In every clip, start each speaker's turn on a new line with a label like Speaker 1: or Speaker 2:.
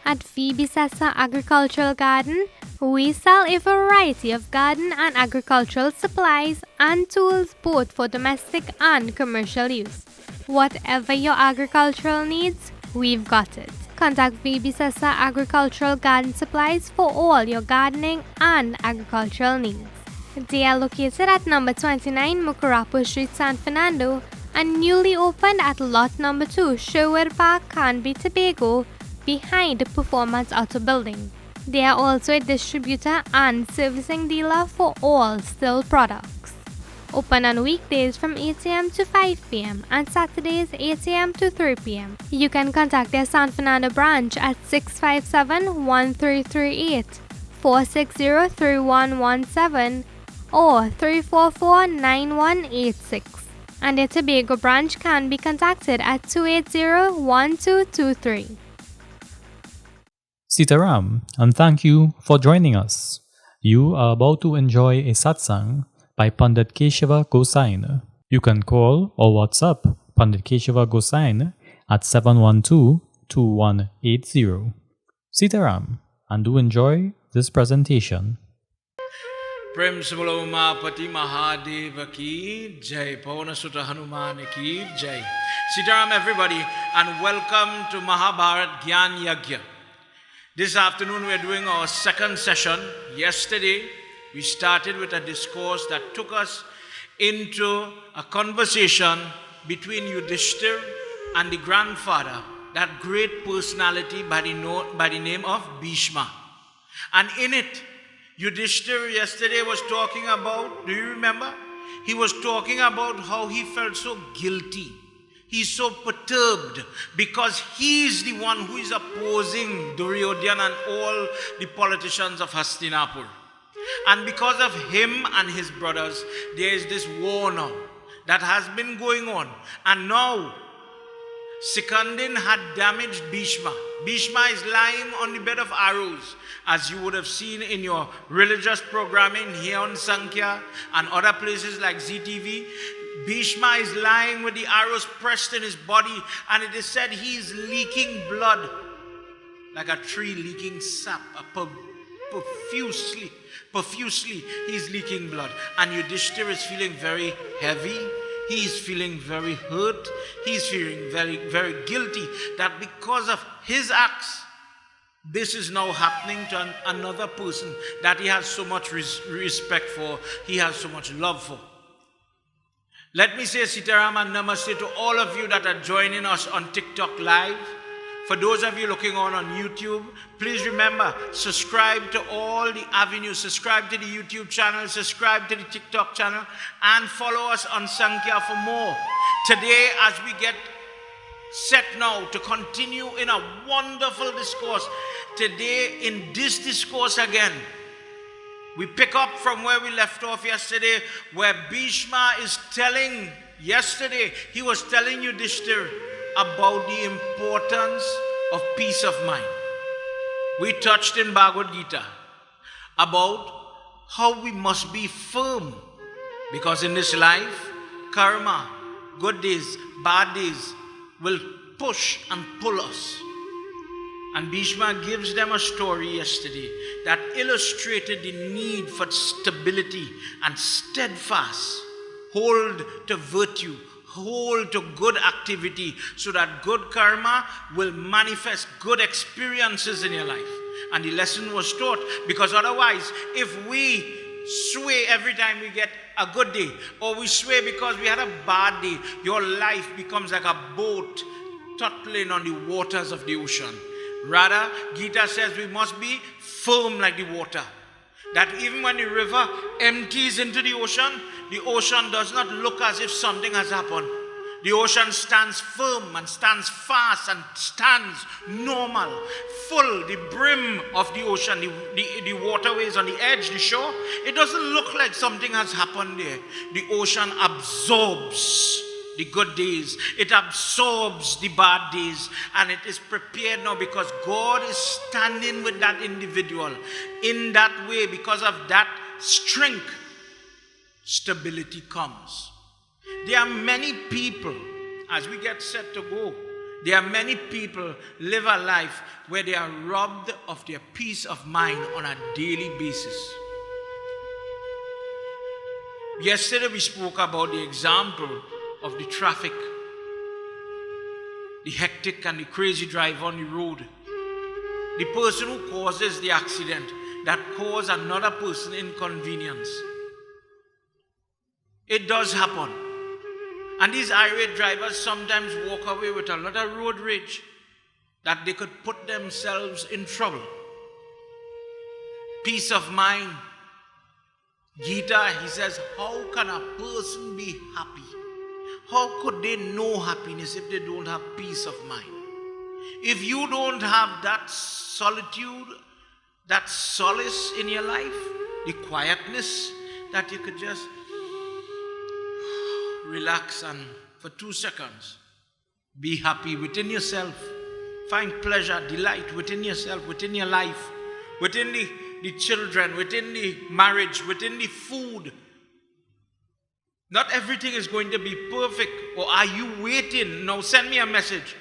Speaker 1: At SKSA Agricultural Garden, we sell a variety of garden and agricultural supplies and tools both for domestic and commercial use. Whatever your agricultural needs, we've got it. Contact SKSA Agricultural Garden Supplies for all your gardening and agricultural needs. They are located at number 29 Mucurapo Street, San Fernando, and newly opened at lot number 2, Sherwood Park, Canby, Tobago, behind the Performance Auto Building. They are also a distributor and servicing dealer for all still products. Open on weekdays from 8 a.m. to 5 p.m. and Saturdays 8 a.m. to 3 p.m. You can contact their San Fernando branch at 657-1338, 460-3117, or 344-9186. And their Tobago branch can be contacted at 280-1223.
Speaker 2: Sitaram, and thank you for joining us. You are about to enjoy a satsang by Pandit Keshava Gosine. You can call or WhatsApp Pandit Keshava Gosine at 712-2180. Sitaram, and do enjoy this presentation.
Speaker 3: Prem Samalo Umapati Mahadeva ki Jai, Pavana Sutta Hanuman ki Jai. Sitaram everybody, and welcome to Mahabharat Gyan Yagna. This afternoon we are doing our second session. Yesterday we started with a discourse that took us into a conversation between Yudhishthir and the grandfather, that great personality by the name of Bhishma. And in it, Yudhishthir yesterday was talking about, do you remember? He was talking about how he felt so guilty. He's so perturbed because he's the one who is opposing Duryodhana and all the politicians of Hastinapur. And because of him and his brothers, there is this war now that has been going on. And now, Sikandin had damaged Bhishma. Bhishma is lying on the bed of arrows, as you would have seen in your religious programming here on Sankhya and other places like ZTV. Bhishma is lying with the arrows pressed in his body, and it is said he is leaking blood like a tree leaking sap, profusely he is leaking blood. And Yudhishthira is feeling very heavy. He is feeling very hurt. He is feeling very, very guilty that because of his acts, this is now happening to another person that he has so much respect for, he has so much love for. Let me say Sitaram and Namaste to all of you that are joining us on TikTok Live. For those of you looking on YouTube, please remember, subscribe to all the avenues. Subscribe to the YouTube channel, subscribe to the TikTok channel, and follow us on Sankhya for more. Today, as we get set now to continue in a wonderful discourse, today in this discourse again, we pick up from where we left off yesterday, where Bhishma is telling, yesterday he was telling Yudhishthira about the importance of peace of mind. We touched in Bhagavad Gita about how we must be firm, because in this life, karma, good days, bad days, will push and pull us. And Bhishma gives them a story yesterday that illustrated the need for stability and steadfast. Hold to virtue, hold to good activity, so that good karma will manifest good experiences in your life. And the lesson was taught, because otherwise, if we sway every time we get a good day, or we sway because we had a bad day, your life becomes like a boat tottling on the waters of the ocean. Rather, Gita says we must be firm like the water. That even when the river empties into the ocean does not look as if something has happened. The ocean stands firm and stands fast and stands normal, full, the brim of the ocean, the waterways on the edge, the shore. It doesn't look like something has happened there. The ocean absorbs the good days. It absorbs the bad days, and it is prepared now because God is standing with that individual. In that way, because of that strength, stability comes. There are many people, as we get set to go, There are many people live a life where they are robbed of their peace of mind on a daily basis. Yesterday we spoke about the example of the traffic, the hectic and the crazy drive on the road. The person who causes the accident that causes another person inconvenience. It does happen. And these irate drivers sometimes walk away with a lot of road rage that they could put themselves in trouble. Peace of mind. Gita, he says, how can a person be happy? How could they know happiness if they don't have peace of mind? If you don't have that solitude, that solace in your life, the quietness that you could just relax and for 2 seconds be happy within yourself, find pleasure, delight within yourself, within your life, within the children, within the marriage, within the food. Not everything is going to be perfect. Or are you waiting? No, send me a message.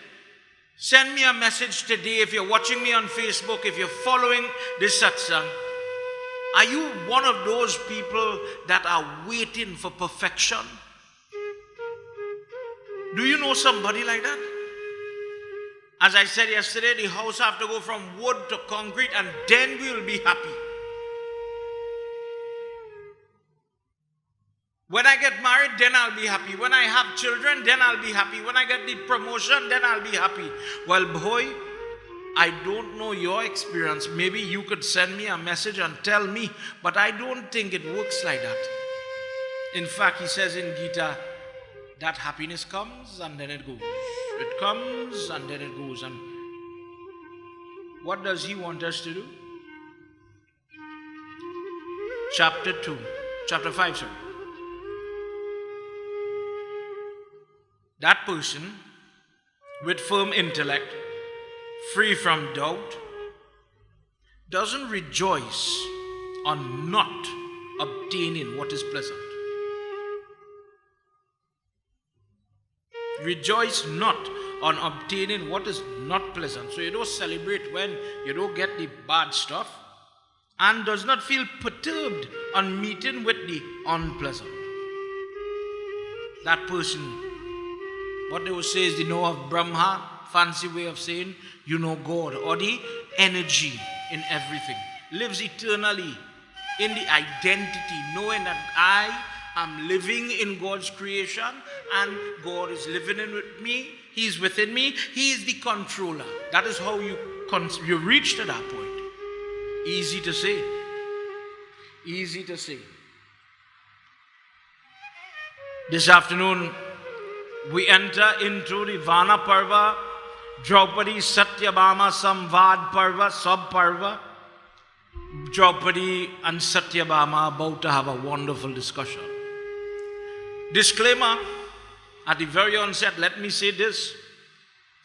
Speaker 3: Send me a message today if you're watching me on Facebook, if you're following this satsang. Are you one of those people that are waiting for perfection? Do you know somebody like that? As I said yesterday, the house have to go from wood to concrete and then we will be happy. When I get married, then I'll be happy. When I have children, then I'll be happy. When I get the promotion, then I'll be happy. Well, boy, I don't know your experience. Maybe you could send me a message and tell me, but I don't think it works like that. In fact, he says in Gita, that happiness comes and then it goes. It comes and then it goes. And what does he want us to do? Chapter 5, sorry. That person with firm intellect, free from doubt, doesn't rejoice on not obtaining what is pleasant. Rejoice not on obtaining what is not pleasant. So you don't celebrate when you don't get the bad stuff, and does not feel perturbed on meeting with the unpleasant. That person, what they would say is the know of Brahma, fancy way of saying you know God, or the energy in everything, lives eternally in the identity, knowing that I am living in God's creation and God is living in with me. He is within me. He is the controller. That is how you reach to that point. Easy to say. Easy to say. This afternoon, we enter into the Vana Parva, Drupadi Satyabhama Samvad Parva, Sub Parva. Drupadi and Satyabhama are about to have a wonderful discussion. Disclaimer, at the very onset, let me say this.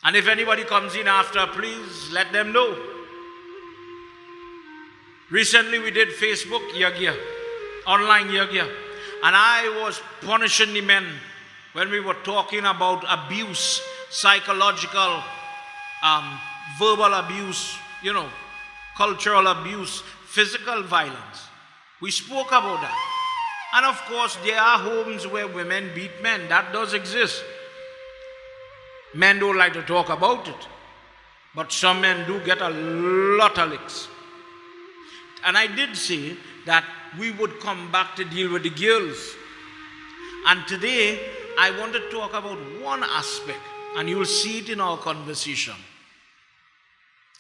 Speaker 3: And if anybody comes in after, please let them know. Recently we did Facebook Yagna, online Yagna. And I was punishing the men when we were talking about abuse, psychological, verbal abuse, cultural abuse, physical violence. We spoke about that. And of course, there are homes where women beat men. That does exist. Men don't like to talk about it. But some men do get a lot of licks. And I did say that we would come back to deal with the girls. And today, I want to talk about one aspect. And you will see it in our conversation.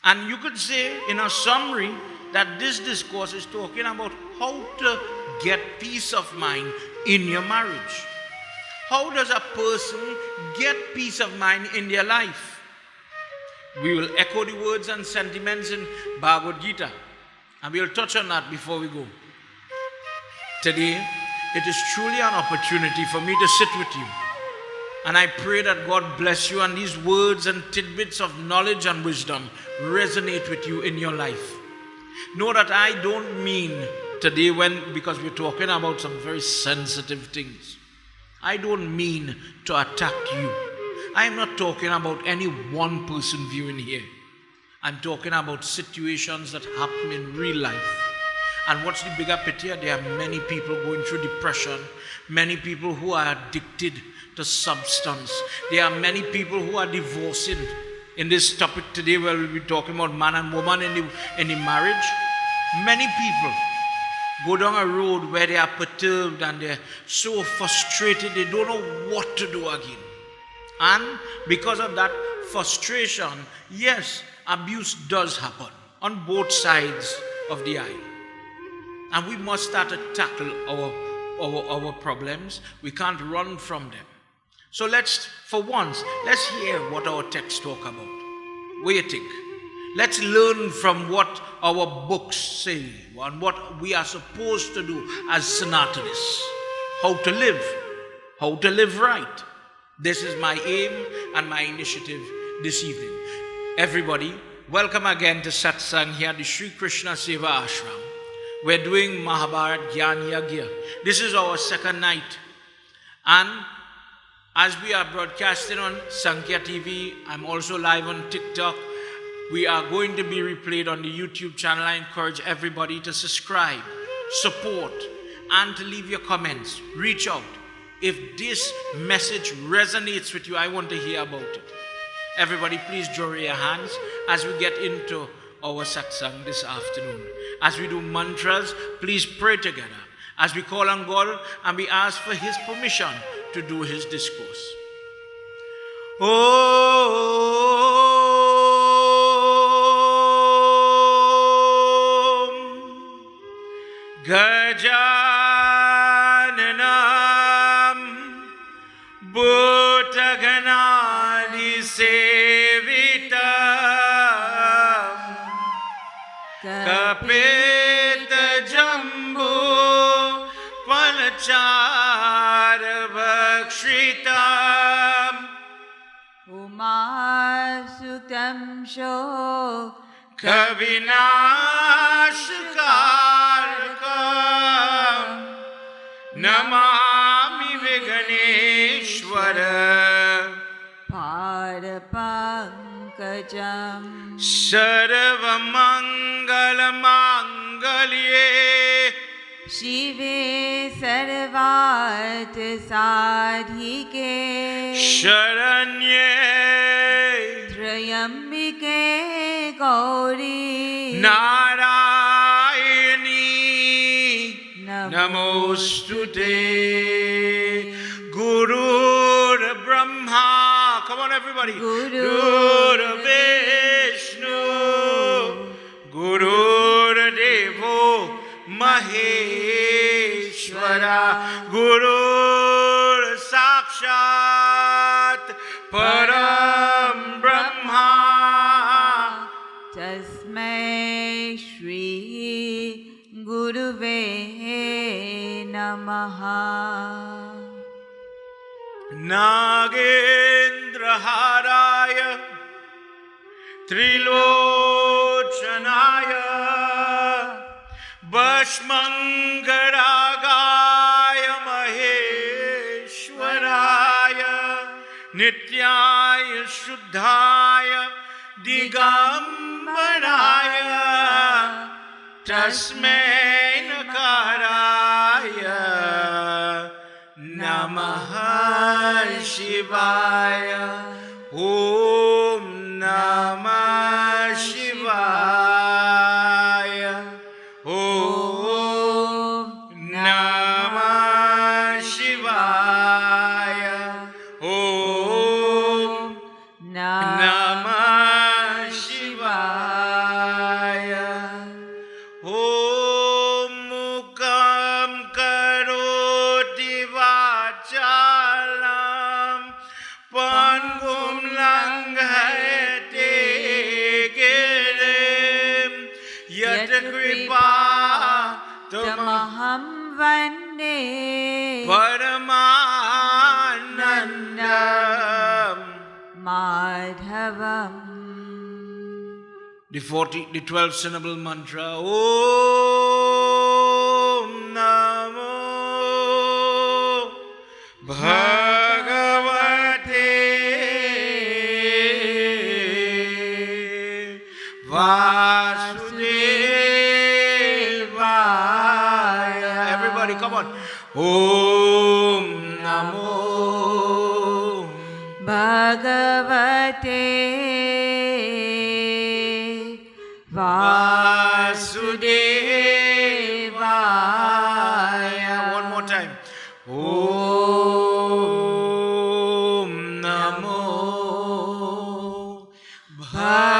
Speaker 3: And you could say, in a summary, that this discourse is talking about how to get peace of mind in your marriage. How does a person get peace of mind in their life? We will echo the words and sentiments in Bhagavad Gita, and we will touch on that before we go. Today, it is truly an opportunity for me to sit with you. And I pray that God bless you and these words and tidbits of knowledge and wisdom resonate with you in your life. Know that I don't mean today because we're talking about some very sensitive things. I don't mean to attack you. I am not talking about any one person viewing here. I'm talking about situations that happen in real life. And what's the bigger picture? There are many people going through depression, many people who are addicted to substance. There are many people who are divorcing. In this topic today, where we'll be talking about man and woman in the marriage, many people go down a road where they are perturbed and they're so frustrated they don't know what to do again. And because of that frustration, yes, abuse does happen on both sides of the aisle. And we must start to tackle our problems. We can't run from them. So for once, let's hear what our text talk about. What do you think? Let's learn from what our books say and what we are supposed to do as Sanatanists. How to live right. This is my aim and my initiative this evening. Everybody, welcome again to Satsang here at the Sri Krishna Seva Ashram. We're doing Mahabharat Gyan Yagna. This is our second night. And as we are broadcasting on Sankhya TV, I'm also live on TikTok. We are going to be replayed on the YouTube channel. I encourage everybody to subscribe, support, and to leave your comments. Reach out. If this message resonates with you, I want to hear about it. Everybody, please draw your hands as we get into our satsang this afternoon. As we do mantras, please pray together. As we call on God and we ask for His permission to do His discourse. Om Gajananam Bhutaganadi Sevitam Kapita Jambu Palachara Bhakshitam
Speaker 4: Umasutam Sho
Speaker 3: Kavinashkarakam Namami Viganeshwara
Speaker 4: Parapankajam
Speaker 3: Sarvamangalamagalye
Speaker 4: Shive Sarvat Sadhike
Speaker 3: Sharanye
Speaker 4: Trayambike Gauri
Speaker 3: Narayani Namostute Guru Brahma. Come on everybody. Guru Vishnu Guru Devo Maheshwara Guru Sakshat Param Brahma
Speaker 4: Tasmai Shri Guruve Namaha
Speaker 3: Nagendra Haraya Trilochanaya Bhashmangaragaya Maheshwaraya Nityaya Shuddhaya Digambaraya Tasmai Nakaraya Namah Shivaya Om Namah Shivaya Om Namah Shivaya Om Namah Shivaya Om Mukam Karoti Vachalam Pangum Langhate Gerem Yat Kripa
Speaker 4: Tamaham Vande
Speaker 3: Paramanandam.
Speaker 4: Madhavam
Speaker 3: The 12th syllable mantra. Om Namo Bhagavate about Om Namo
Speaker 4: Bhagavate Vasudevaya.
Speaker 3: One more time. Om Namo Bhagavate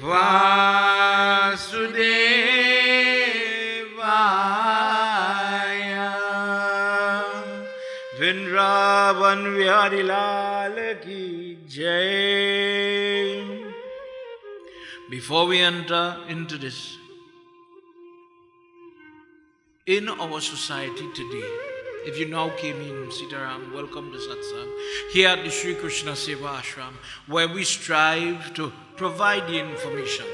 Speaker 3: Vasudevaya. Vrindavan Vihari Lal ki Jai. Before we enter into this, in our society today, if you now came in, Sitaram, welcome to Satsang, here at the Sri Krishna Seva Ashram, where we strive to provide the information.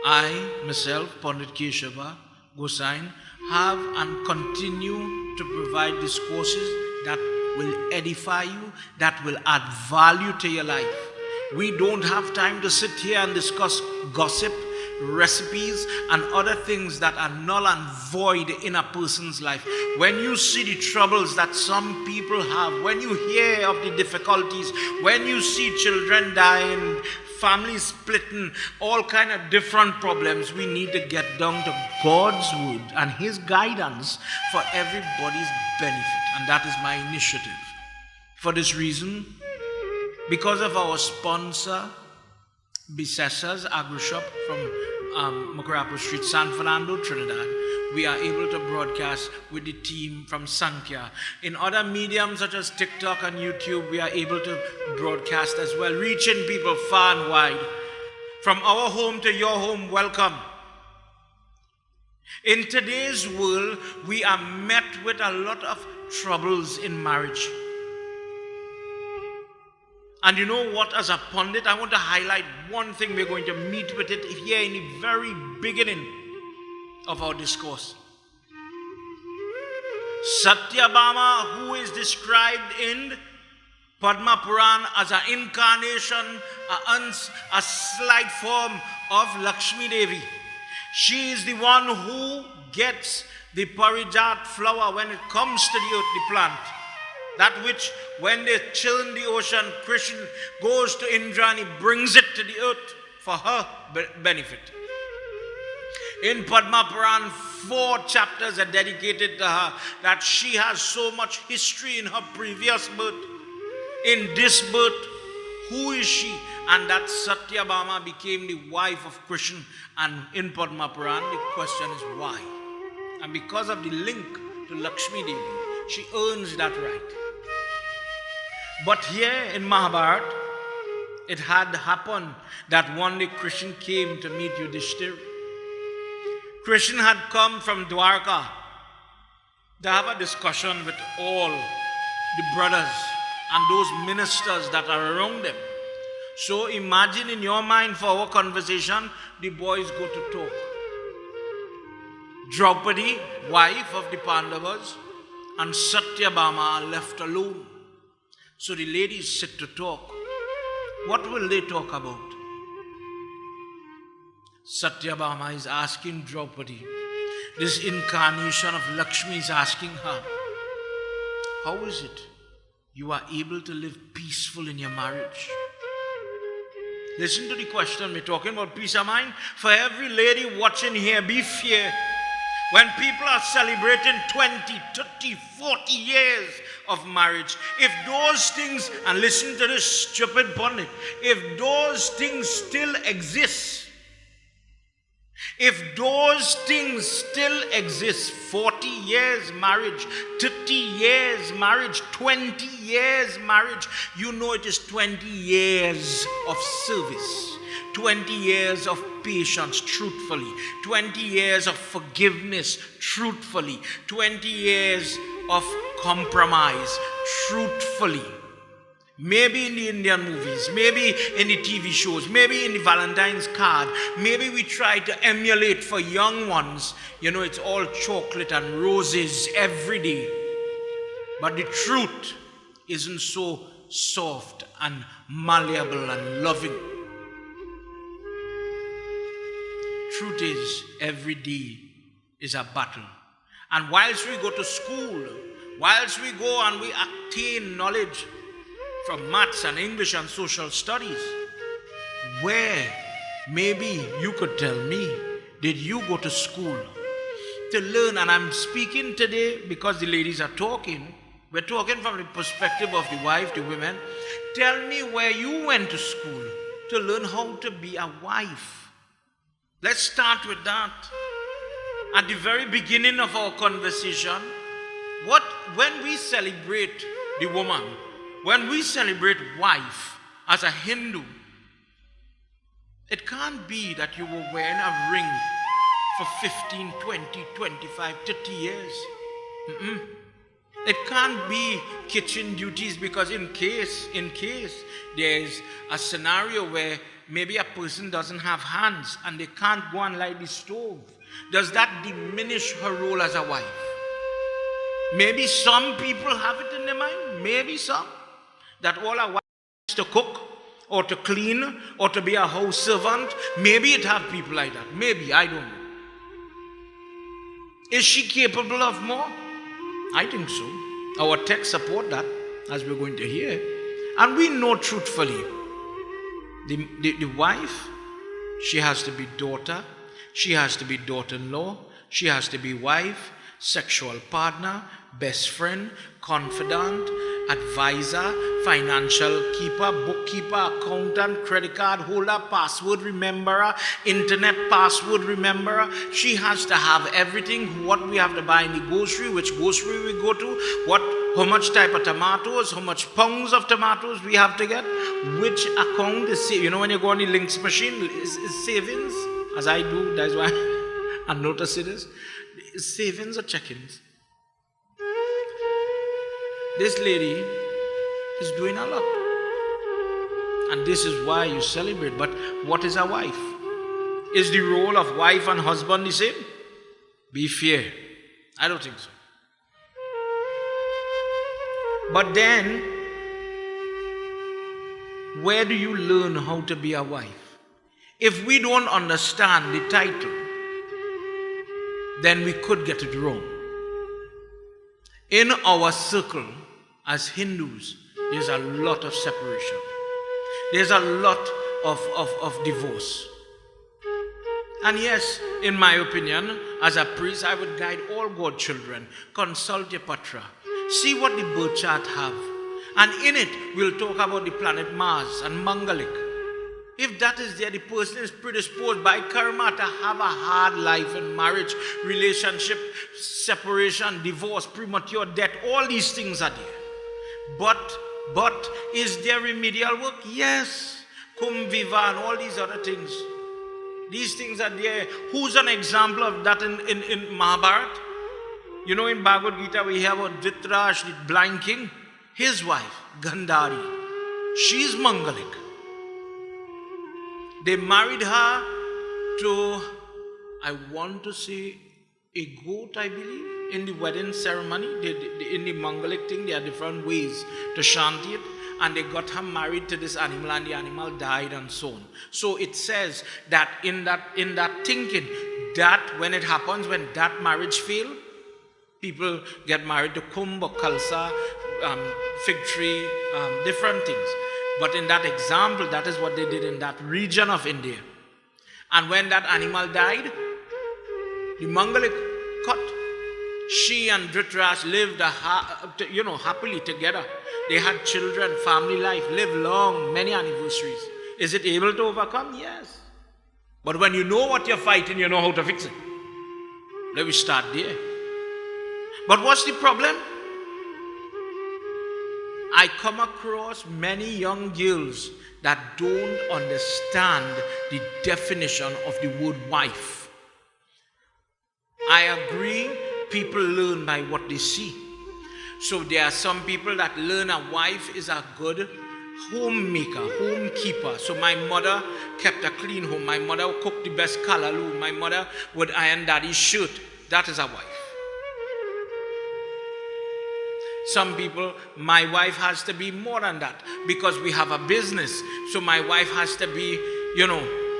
Speaker 3: I, myself, Pandit Keshava Gosine, have and continue to provide discourses that will edify you, that will add value to your life. We don't have time to sit here and discuss gossip, recipes, and other things that are null and void in a person's life. When you see the troubles that some people have, when you hear of the difficulties, when you see children dying, families splitting, all kind of different problems, we need to get down to God's word and His guidance for everybody's benefit. And that is my initiative. For this reason, because of our sponsor, Bisessa's Agri Shop from Macarapo Street, San Fernando, Trinidad, we are able to broadcast with the team from Sankhya. In other mediums such as TikTok and YouTube, we are able to broadcast as well, reaching people far and wide. From our home to your home, welcome. In today's world, we are met with a lot of troubles in marriage. And you know what, as a pundit, I want to highlight one thing. We're going to meet with it here in the very beginning of our discourse. Satyabhama, who is described in Padma Puran as an incarnation, a slight form of Lakshmi Devi. She is the one who gets the Parijat flower when it comes to the earth, the plant. That which, when they churn the ocean, Krishna goes to Indra and he brings it to the earth for her benefit. In Padma Puran, 4 chapters are dedicated to her, that she has so much history in her previous birth. In this birth, who is she? And that Satyabhama became the wife of Krishna. And in Padma Puran, the question is why? And because of the link to Lakshmi Devi, she earns that right. But here in Mahabharata, it had happened that one day Krishna came to meet Yudhishthira. Krishna had come from Dwarka to have a discussion with all the brothers and those ministers that are around them. So imagine in your mind, for our conversation, the boys go to talk. Drupadi, wife of the Pandavas, and Satyabhama are left alone. So the ladies sit to talk. What will they talk about? Satyabhama is asking Drupadi. This incarnation of Lakshmi is asking her, how is it you are able to live peaceful in your marriage? Listen to the question. We're talking about peace of mind. For every lady watching here, be fair. When people are celebrating 20, 30, 40 years of marriage, if those things, and listen to this stupid pundit, if those things still exist, if those things still exist, 40 years marriage, 30 years marriage, 20 years marriage, you know it is 20 years of service. 20 years of patience, truthfully. 20 years of forgiveness, truthfully. 20 years of compromise, truthfully. Maybe in the Indian movies, maybe in the TV shows, maybe in the Valentine's card, maybe we try to emulate for young ones. You know, it's all chocolate and roses every day. But the truth isn't so soft and malleable and loving. truth is, every day is a battle. And whilst we go to school, whilst we go and we attain knowledge from maths and English and social studies, where maybe you could tell me, did you go to school to learn? And I'm speaking today because the ladies are talking. We're talking from the perspective of the wife, the women. Tell me where you went to school to learn how to be a wife. Let's start with that. At the very beginning of our conversation, when we celebrate the woman, when we celebrate wife as a Hindu, it can't be that you were wearing a ring for 15, 20, 25, 30 years. It can't be kitchen duties, because in case there's a scenario where maybe a person doesn't have hands and they can't go and light the stove, does that diminish her role as a wife? Maybe some people have it in their mind, maybe some, that all a wife is to cook or to clean or to be a house servant. Maybe it have people like that. Maybe, I don't know. Is she capable of more? I think so. Our texts support that, as we're going to hear. And we know truthfully, the wife, she has to be daughter, she has to be daughter-in-law, she has to be wife, sexual partner, best friend, confidant, advisor, financial keeper, bookkeeper, accountant, credit card holder, password rememberer, internet password rememberer. She has to have everything, what we have to buy in the grocery, which grocery we go to, how much type of tomatoes, how much pounds of tomatoes we have to get, which account is saved. You know, when you go on the links machine, is savings, as I do, that's why I notice it is savings or check-ins. This lady is doing a lot. And this is why you celebrate. But what is a wife? Is the role of wife and husband the same? Be fair. I don't think so. But then, where do you learn how to be a wife? If we don't understand the title, then we could get it wrong. In our circle, as Hindus, there's a lot of separation. There's a lot of divorce. And yes, in my opinion, as a priest, I would guide all godchildren. Consult your patra. See what the birth chart have. And in it, we'll talk about the planet Mars and Mangalik. If that is there, the person is predisposed by karma to have a hard life in marriage, relationship, separation, divorce, premature death. All these things are there. But is there remedial work? Yes. Kum viva and all these other things. These things are there. Who's an example of that in Mahabharata? You know, in Bhagavad Gita we have a Dhritarashtra, the blind king. His wife, Gandhari. She's Mangalik. They married her to, I want to say, a goat, I believe, in the wedding ceremony. In the Mangalik thing, there are different ways to chant it. And they got her married to this animal, and the animal died and so on. So it says that in that thinking, that when it happens, when that marriage fails, people get married to kumbh, khalsa, fig tree, different things. But in that example, that is what they did in that region of India. And when that animal died, the Mangalik cut. She and Dhritarashtra lived happily together. They had children, family life, lived long, many anniversaries. Is it able to overcome? Yes. But when you know what you're fighting, you know how to fix it. Let me start there. But what's the problem? I come across many young girls that don't understand the definition of the word wife. I agree, people learn by what they see. So there are some people that learn a wife is a good homemaker, homekeeper. So my mother kept a clean home. My mother cooked the best kalaloo. My mother would iron daddy's shirt. That is a wife. Some people, my wife has to be more than that because we have a business. So my wife has to be,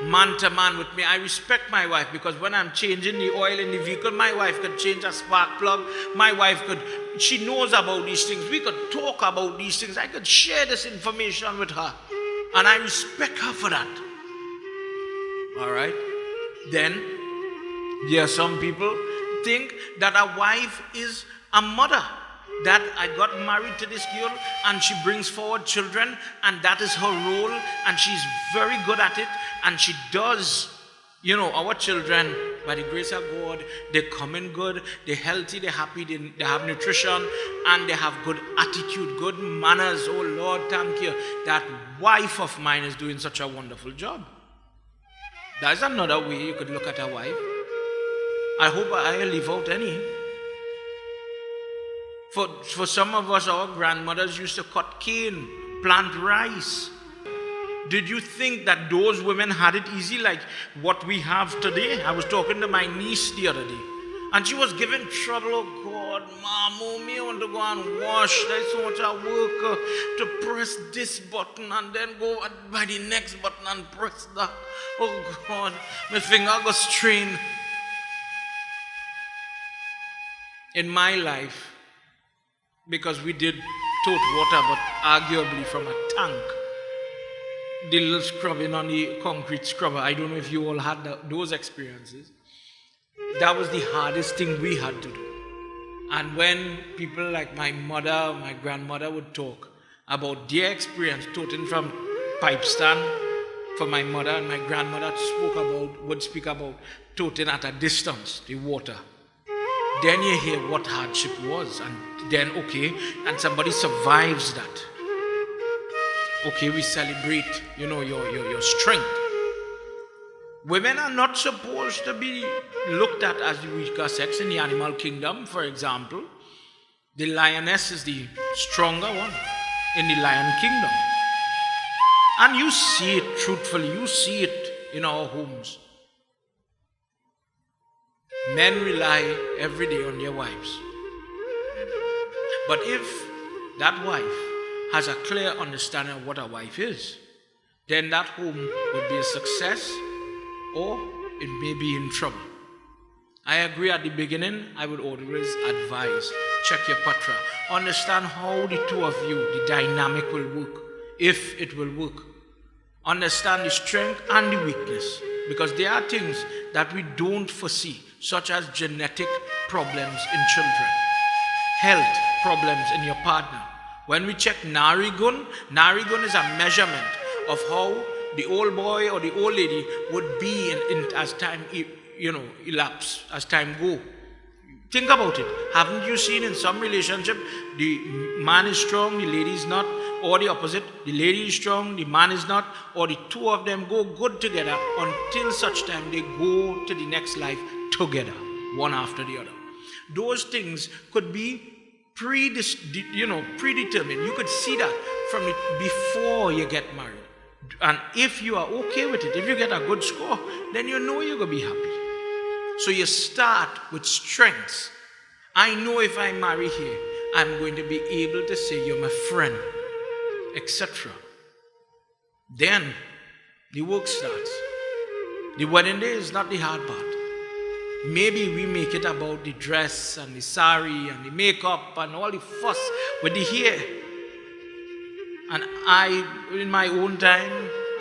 Speaker 3: man to man with me. I respect my wife because when I'm changing the oil in the vehicle, my wife could change a spark plug. My wife she knows about these things. We could talk about these things. I could share this information with her. And I respect her for that. All right? Then, there are some people think that a wife is a mother. That I got married to this girl and she brings forward children and that is her role and she's very good at it and she does. Our children, by the grace of God, they come in good, they're healthy, they're happy, they have nutrition and they have good attitude, good manners. Oh Lord, thank you. That wife of mine is doing such a wonderful job. There's another way you could look at a wife. I hope I leave out any. For some of us, our grandmothers used to cut cane, plant rice. Did you think that those women had it easy like what we have today? I was talking to my niece the other day, and she was giving trouble. Oh God, Mom, I want to go and wash. There's so much work to press this button and then go by the next button and press that. Oh God, my finger got strained. In my life, because we did tote water, but arguably from a tank. The little scrubbing on the concrete scrubber. I don't know if you all had those experiences. That was the hardest thing we had to do. And when people like my mother, my grandmother would talk about their experience toting from pipe stand, for my mother and my grandmother would speak about toting at a distance, the water. Then you hear what hardship was, and then and somebody survives that. We celebrate, your strength. Women are not supposed to be looked at as the weaker sex in the animal kingdom. For example, the lioness is the stronger one in the lion kingdom. And you see it truthfully, you see it in our homes. Men rely every day on their wives. But if that wife has a clear understanding of what a wife is, then that home would be a success or it may be in trouble. I agree at the beginning, I would always advise, check your patra. Understand how the two of you, the dynamic will work, if it will work. Understand the strength and the weakness, because there are things that we don't foresee, such as genetic problems in children, health problems in your partner. When we check Narigun is a measurement of how the old boy or the old lady would be as time elapse, as time go. Think about it. Haven't you seen in some relationship, the man is strong, the lady is not, or the opposite, the lady is strong, the man is not, or the two of them go good together until such time they go to the next life together, one after the other. Those things could be predetermined. You could see that from it before you get married. And if you are okay with it, if you get a good score, then you know you're going to be happy. So you start with strengths. I know if I marry here, I'm going to be able to say you're my friend, etc. Then the work starts. The wedding day is not the hard part. Maybe we make it about the dress and the sari and the makeup and all the fuss with the hair. And I, in my own time,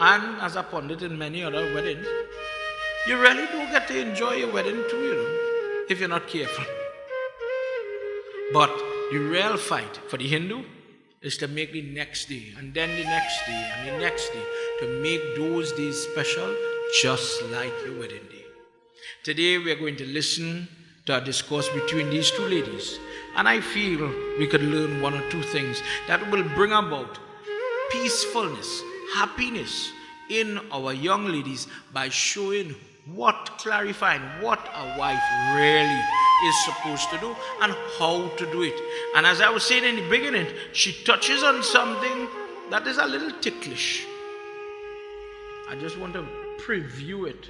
Speaker 3: and as a pundit in many other weddings, you really don't get to enjoy your wedding too, if you're not careful. But the real fight for the Hindu is to make the next day, and then the next day, and the next day, to make those days special, just like your wedding day. Today we are going to listen to a discourse between these two ladies, and I feel we could learn one or two things that will bring about peacefulness, happiness in our young ladies by clarifying what a wife really is supposed to do and how to do it. And as I was saying in the beginning, she touches on something that is a little ticklish. I just want to preview it.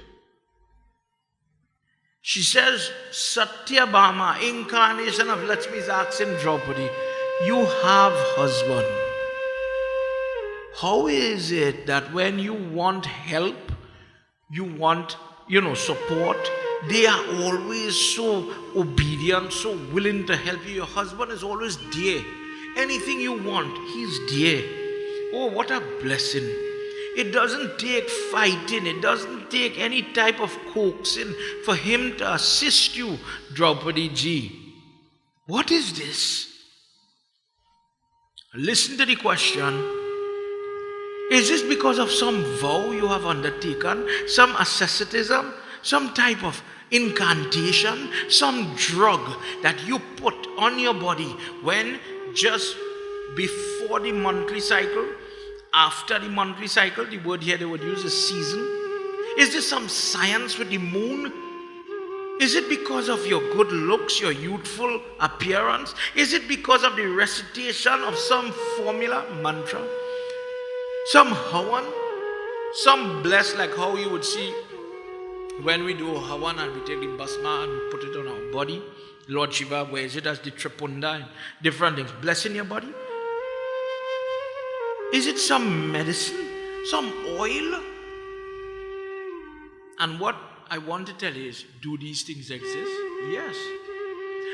Speaker 3: She says, Satyabhama, incarnation of Lakshmi's asking Drupadi, you have husband. How is it that when you want help, you want, support. They are always so obedient, so willing to help you. Your husband is always there. Anything you want, he's there. Oh, what a blessing. It doesn't take fighting, it doesn't take any type of coaxing for him to assist you, Drupadi ji. What is this? Listen to the question. Is this because of some vow you have undertaken, some asceticism, some type of incantation, some drug that you put on your body when just before the monthly cycle, after the monthly cycle, the word here they would use is season? Is this some science with the moon? Is it because of your good looks, your youthful appearance? Is it because of the recitation of some formula, mantra? Some havan, some bless, like how you would see when we do havan and we take the basma and we put it on our body. Lord Shiva wears it as the tripunda and different things. Blessing your body. Is it some medicine, some oil? And what I want to tell you is, do these things exist? Yes.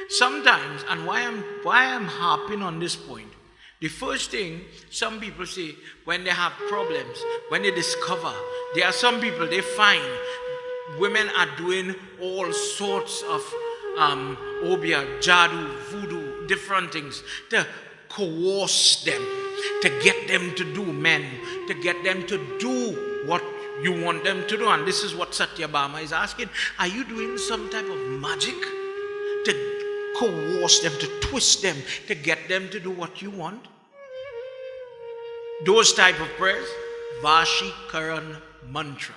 Speaker 3: Sometimes, and why I'm harping on this point, the first thing some people say when they have problems, when they discover, there are some people they find women are doing all sorts of obia, jadoo, voodoo, different things to coerce them, to get them to do, men, to get them to do what you want them to do. And this is what Satyabhama is asking. Are you doing some type of magic to coerce them, to twist them, to get them to do what you want? Those type of prayers, Vashikaran mantra.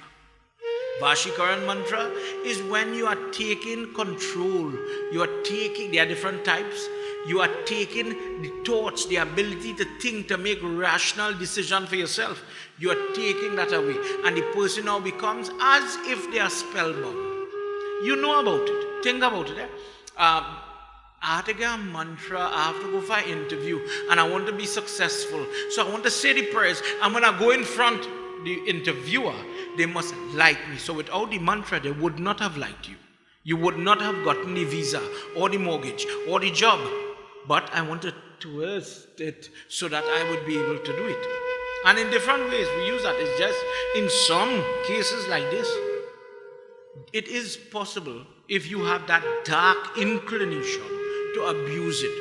Speaker 3: Vashikaran mantra is when you are taking control. You are taking, there are different types. You are taking the thoughts, the ability to think, to make rational decision for yourself. You are taking that away. And the person now becomes as if they are spellbound. You know about it. Think about it. I have to get a mantra, I have to go for an interview, and I want to be successful. So I want to say the prayers. And when I go in front, the interviewer, they must like me. So without the mantra, they would not have liked you. You would not have gotten the visa, or the mortgage, or the job. But I wanted to twist it so that I would be able to do it. And in different ways, we use that. It's just in some cases like this, it is possible if you have that dark inclination to abuse it.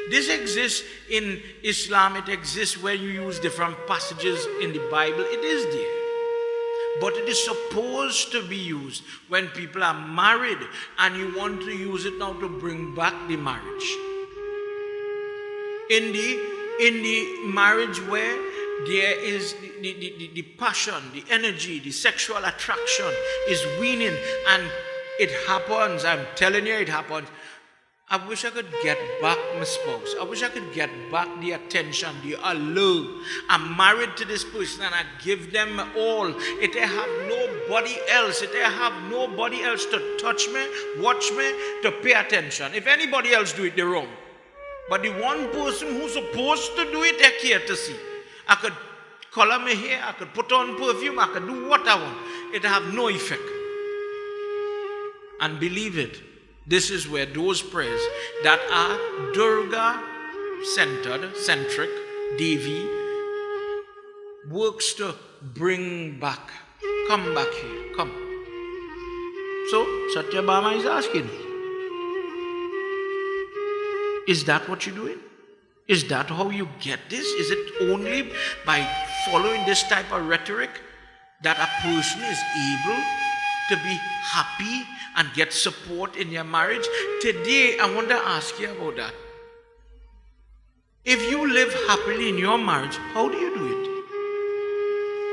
Speaker 3: This exists in Islam, it exists where you use different passages in the Bible. It is there. But it is supposed to be used when people are married and you want to use it now to bring back the marriage. In the marriage where there is the passion, the energy, the sexual attraction is waning, and it happens, I'm telling you it happens. I wish I could get back my spouse. I wish I could get back the attention, the allure. I'm married to this person and I give them all. If they have nobody else, if they have nobody else to touch me, watch me, to pay attention. If anybody else do it, they're wrong. But the one person who's supposed to do it, they care to see. I could color my hair, I could put on perfume, I could do what I want. It have no effect. And believe it, this is where those prayers that are Durga-centered, centric, Devi, works to bring back. Come back here, come. So, Satyabhama is asking, is that what you're doing? Is that how you get this? Is it only by following this type of rhetoric that a person is able to be happy and get support in your marriage? Today, I want to ask you about that. If you live happily in your marriage, how do you do it?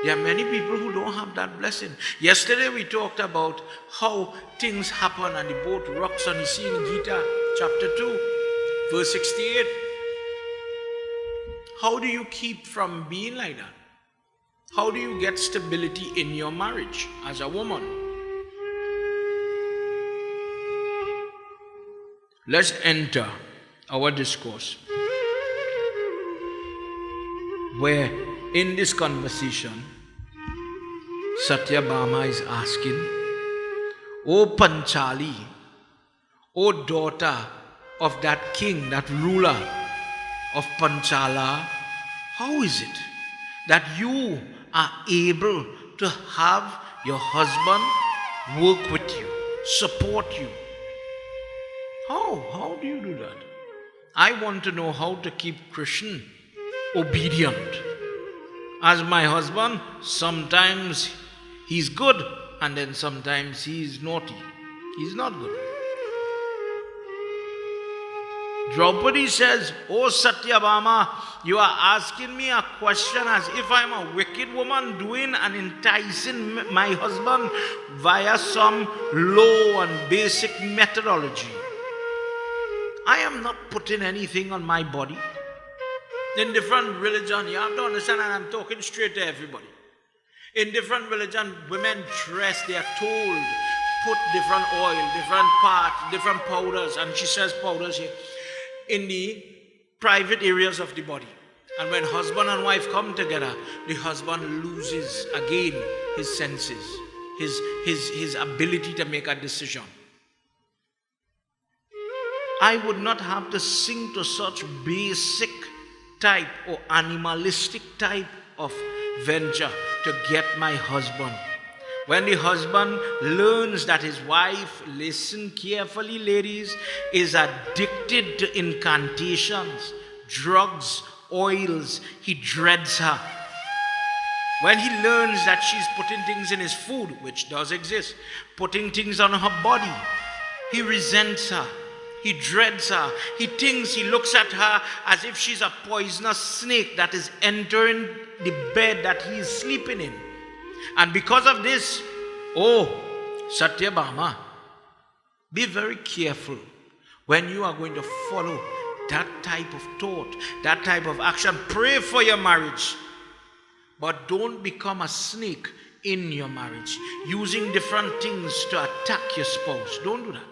Speaker 3: There are many people who don't have that blessing. Yesterday, we talked about how things happen and the boat rocks on the sea in Gita, chapter 2, verse 68. How do you keep from being like that? How do you get stability in your marriage as a woman? Let's enter our discourse, where in this conversation, Satyabhama is asking, O Panchali, O daughter of that king, that ruler of Panchala, how is it that you are able to have your husband work with you, support you? How do you do that? I want to know how to keep Krishna obedient. As my husband, sometimes he's good and then sometimes he's naughty. He's not good. Drupadi says, Oh Satyabhama, you are asking me a question as if I'm a wicked woman doing and enticing my husband via some low and basic methodology. I am not putting anything on my body. In different religion, you have to understand, and I'm talking straight to everybody. In different religion, women dress, they are told, put different oil, different parts, different powders, and she says powders here, in the private areas of the body. And when husband and wife come together, the husband loses again his senses, his ability to make a decision. I would not have to sing to such basic type or animalistic type of venture to get my husband. When the husband learns that his wife, listen carefully ladies, is addicted to incantations, drugs, oils, he dreads her. When he learns that she's putting things in his food, which does exist, putting things on her body, he resents her. He dreads her. He thinks, he looks at her as if she's a poisonous snake that is entering the bed that he is sleeping in. And because of this, oh, Satyabhama, be very careful when you are going to follow that type of thought, that type of action. Pray for your marriage, but don't become a snake in your marriage, using different things to attack your spouse. Don't do that.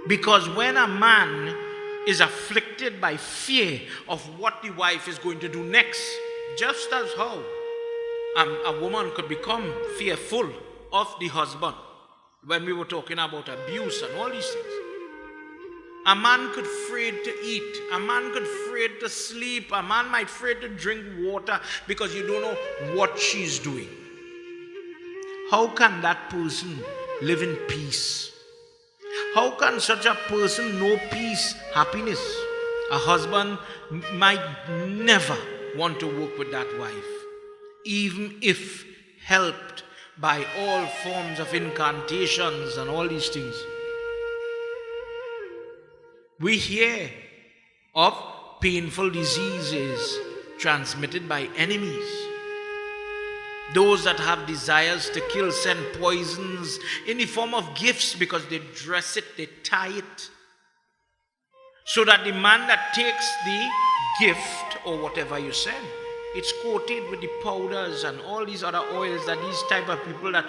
Speaker 3: Because when a man is afflicted by fear of what the wife is going to do next, just as how a woman could become fearful of the husband when we were talking about abuse and all these things. A man could afraid to eat, a man could afraid to sleep, a man might afraid to drink water because you don't know what she's doing. How can that person live in peace? How can such a person know peace, happiness? A husband might never want to work with that wife, even if helped by all forms of incantations and all these things. We hear of painful diseases transmitted by enemies. Those that have desires to kill send poisons in the form of gifts because they dress it, they tie it. So that the man that takes the gift or whatever you send, it's coated with the powders and all these other oils that these type of people that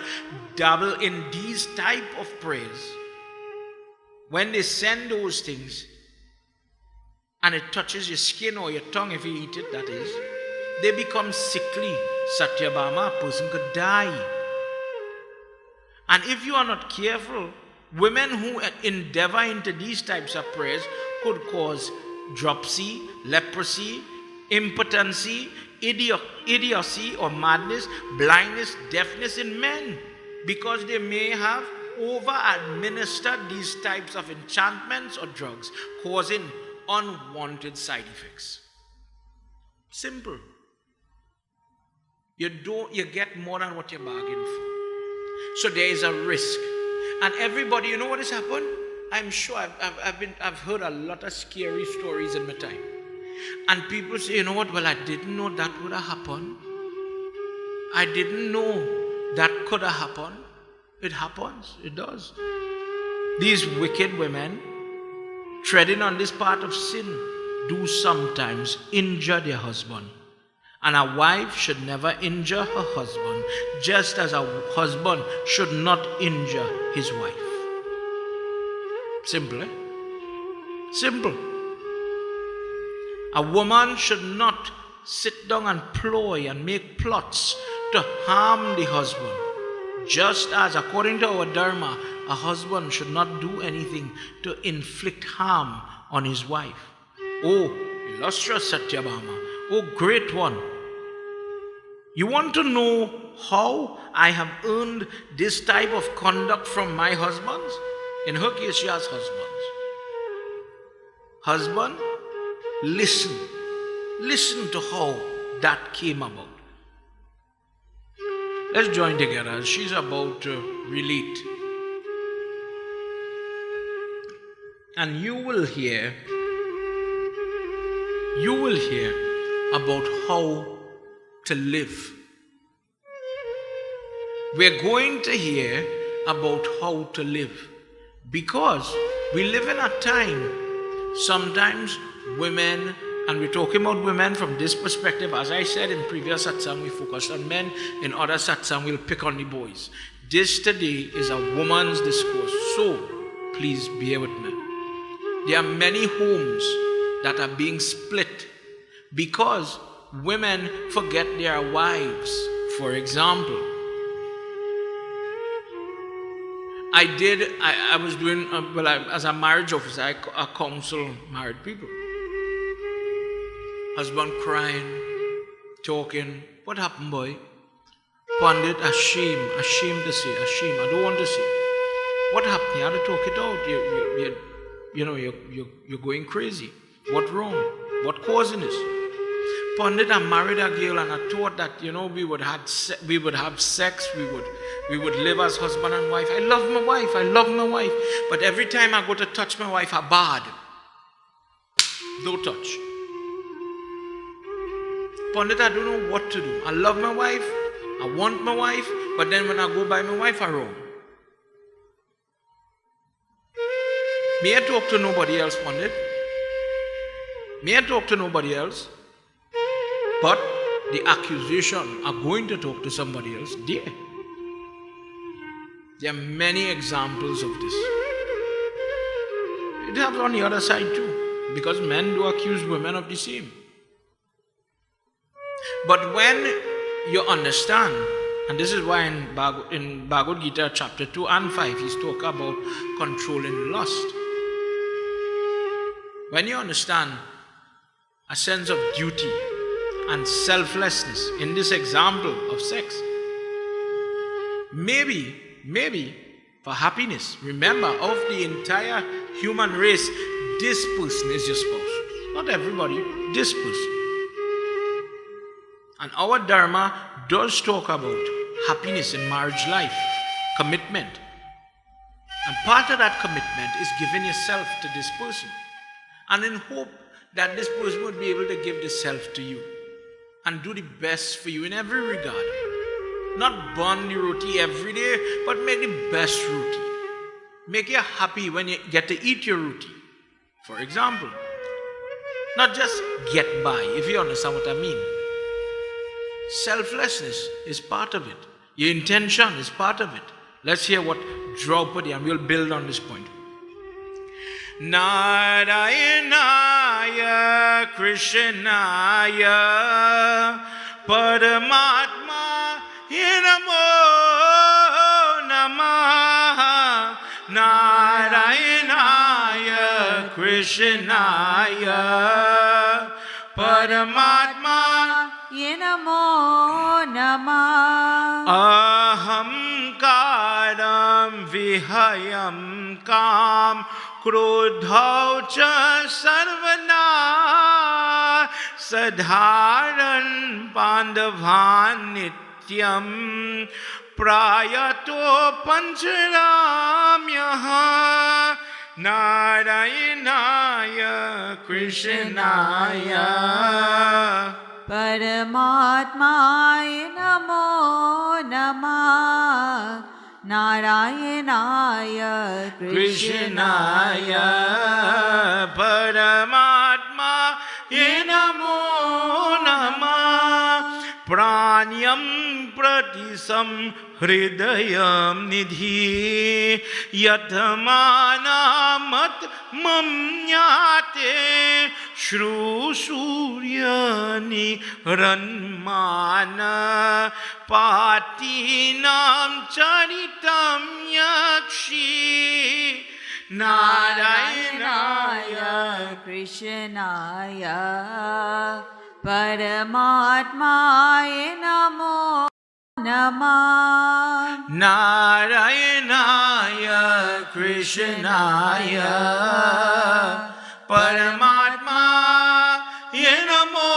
Speaker 3: dabble in these type of prayers, when they send those things and it touches your skin or your tongue, if you eat it, that is, they become sickly. Satyabhama, a person could die. And if you are not careful, women who endeavor into these types of prayers could cause dropsy, leprosy, impotency, idiocy or madness, blindness, deafness in men, because they may have over-administered these types of enchantments or drugs, causing unwanted side effects. Simple. You get more than what you bargained for. So there is a risk. And everybody, you know what has happened? I'm sure I've heard a lot of scary stories in my time. And people say, you know what, well, I didn't know that would have happened. I didn't know that could have happened. It happens. It does. These wicked women treading on this part of sin do sometimes injure their husband. And a wife should never injure her husband, just as a husband should not injure his wife. Simple, eh? Simple. A woman should not sit down and ploy and make plots to harm the husband. Just as, according to our Dharma, a husband should not do anything to inflict harm on his wife. Oh, illustrious Satyabhama, oh great one, you want to know how I have earned this type of conduct from my husbands? In her case, she has husbands. Husband, listen. Listen to how that came about. Let's join together. She's about to relate. And you will hear about how to live. We're going to hear about how to live, because we live in a time, sometimes women, and we're talking about women from this perspective. As I said in previous satsang, we focused on men. In other satsang, we'll pick on the boys. This today is a woman's discourse, so please bear with me. There are many homes that are being split because women forget their wives. For example, I was doing, as a marriage officer, I counsel married people. Husband crying, talking. What happened, boy? Pandit, ashamed to say, ashamed. I don't want to say. What happened? You had to talk it out. You're going crazy. What wrong? What causing this? Pandit, I married a girl and I thought that, we would have sex, we would live as husband and wife. I love my wife. But every time I go to touch my wife, I bad. Don't touch. Pandit, I don't know what to do. I love my wife, I want my wife, but then when I go by my wife, I wrong. May I talk to nobody else, Pandit? May I talk to nobody else? But the accusation are going to talk to somebody else. There are many examples of this. It happens on the other side too, because men do accuse women of the same. But when you understand, and this is why in Bhagavad Gita chapter 2 and 5, he's talking about controlling lust. When you understand a sense of duty and selflessness in this example of sex, maybe for happiness, remember, of the entire human race, this person is your spouse. Not everybody, this person. And our Dharma does talk about happiness in marriage life, commitment. And part of that commitment is giving yourself to this person, and in hope that this person would be able to give the self to you and do the best for you in every regard. Not burn the roti every day, but make the best roti. Make you happy when you get to eat your roti. For example, not just get by, if you understand what I mean. Selflessness is part of it. Your intention is part of it. Let's hear what Drupadi, and we'll build on this point. Narayanaya Krishnaya Paramatma Namo Namah. Narayanaya Krishnaya Paramatma
Speaker 4: Namo Namah.
Speaker 3: Aham karam vihayam kam krodhau cha sarvana sadharan pandhavan nityam prayato pancharamyaha. Narayanaya Krishnaya
Speaker 4: Paramatmaya Namo Namah. Narayanaya
Speaker 3: Krishnaya Paramatmaya Namo Namah. Pranyam Prati hridayam nidhi yatmanamat mamnyate shru suryani ranmana patinam charitam yakshi
Speaker 4: Narayanaya Krishnaya Paramatmaya Namo Namah.
Speaker 3: Narayanaya Krishnaya Paramatma Namo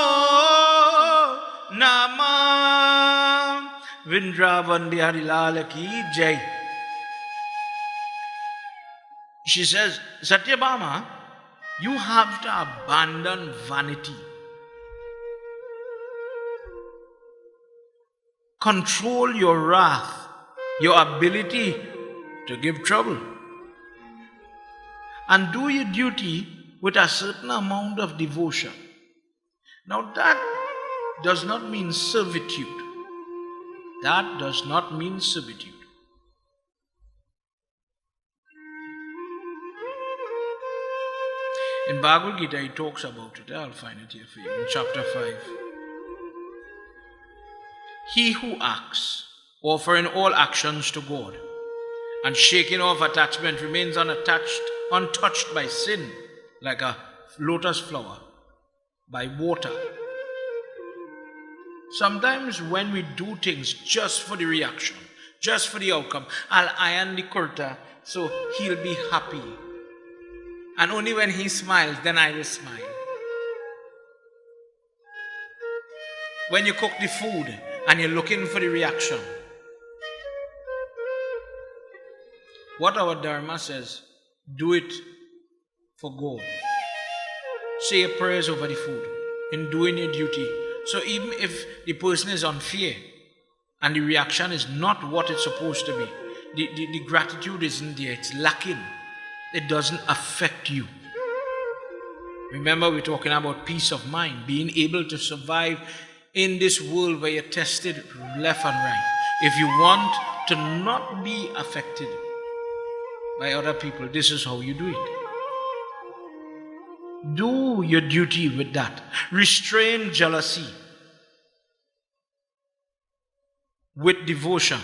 Speaker 3: Namah. Vrindavan Bihari Lal ki Jai. She says, Satyabhama, you have to abandon vanity. Control your wrath, your ability to give trouble. And do your duty with a certain amount of devotion. Now that does not mean servitude. That does not mean servitude. In Bhagavad Gita, he talks about it. I'll find it here for you in chapter 5. He who acts, offering all actions to God, and shaking off attachment, remains untouched by sin, like a lotus flower, by water. Sometimes when we do things just for the reaction, just for the outcome, I'll iron the kurta so he'll be happy. And only when he smiles, then I will smile. When you cook the food and you're looking for the reaction, what our Dharma says, do it for God. Say your prayers over the food in doing your duty. So even if the person is unfair and the reaction is not what it's supposed to be, the gratitude isn't there, it's lacking. It doesn't affect you. Remember, we're talking about peace of mind, being able to survive in this world where you're tested left and right. If you want to not be affected by other people, this is how you do it. Do your duty with that. Restrain jealousy with devotion.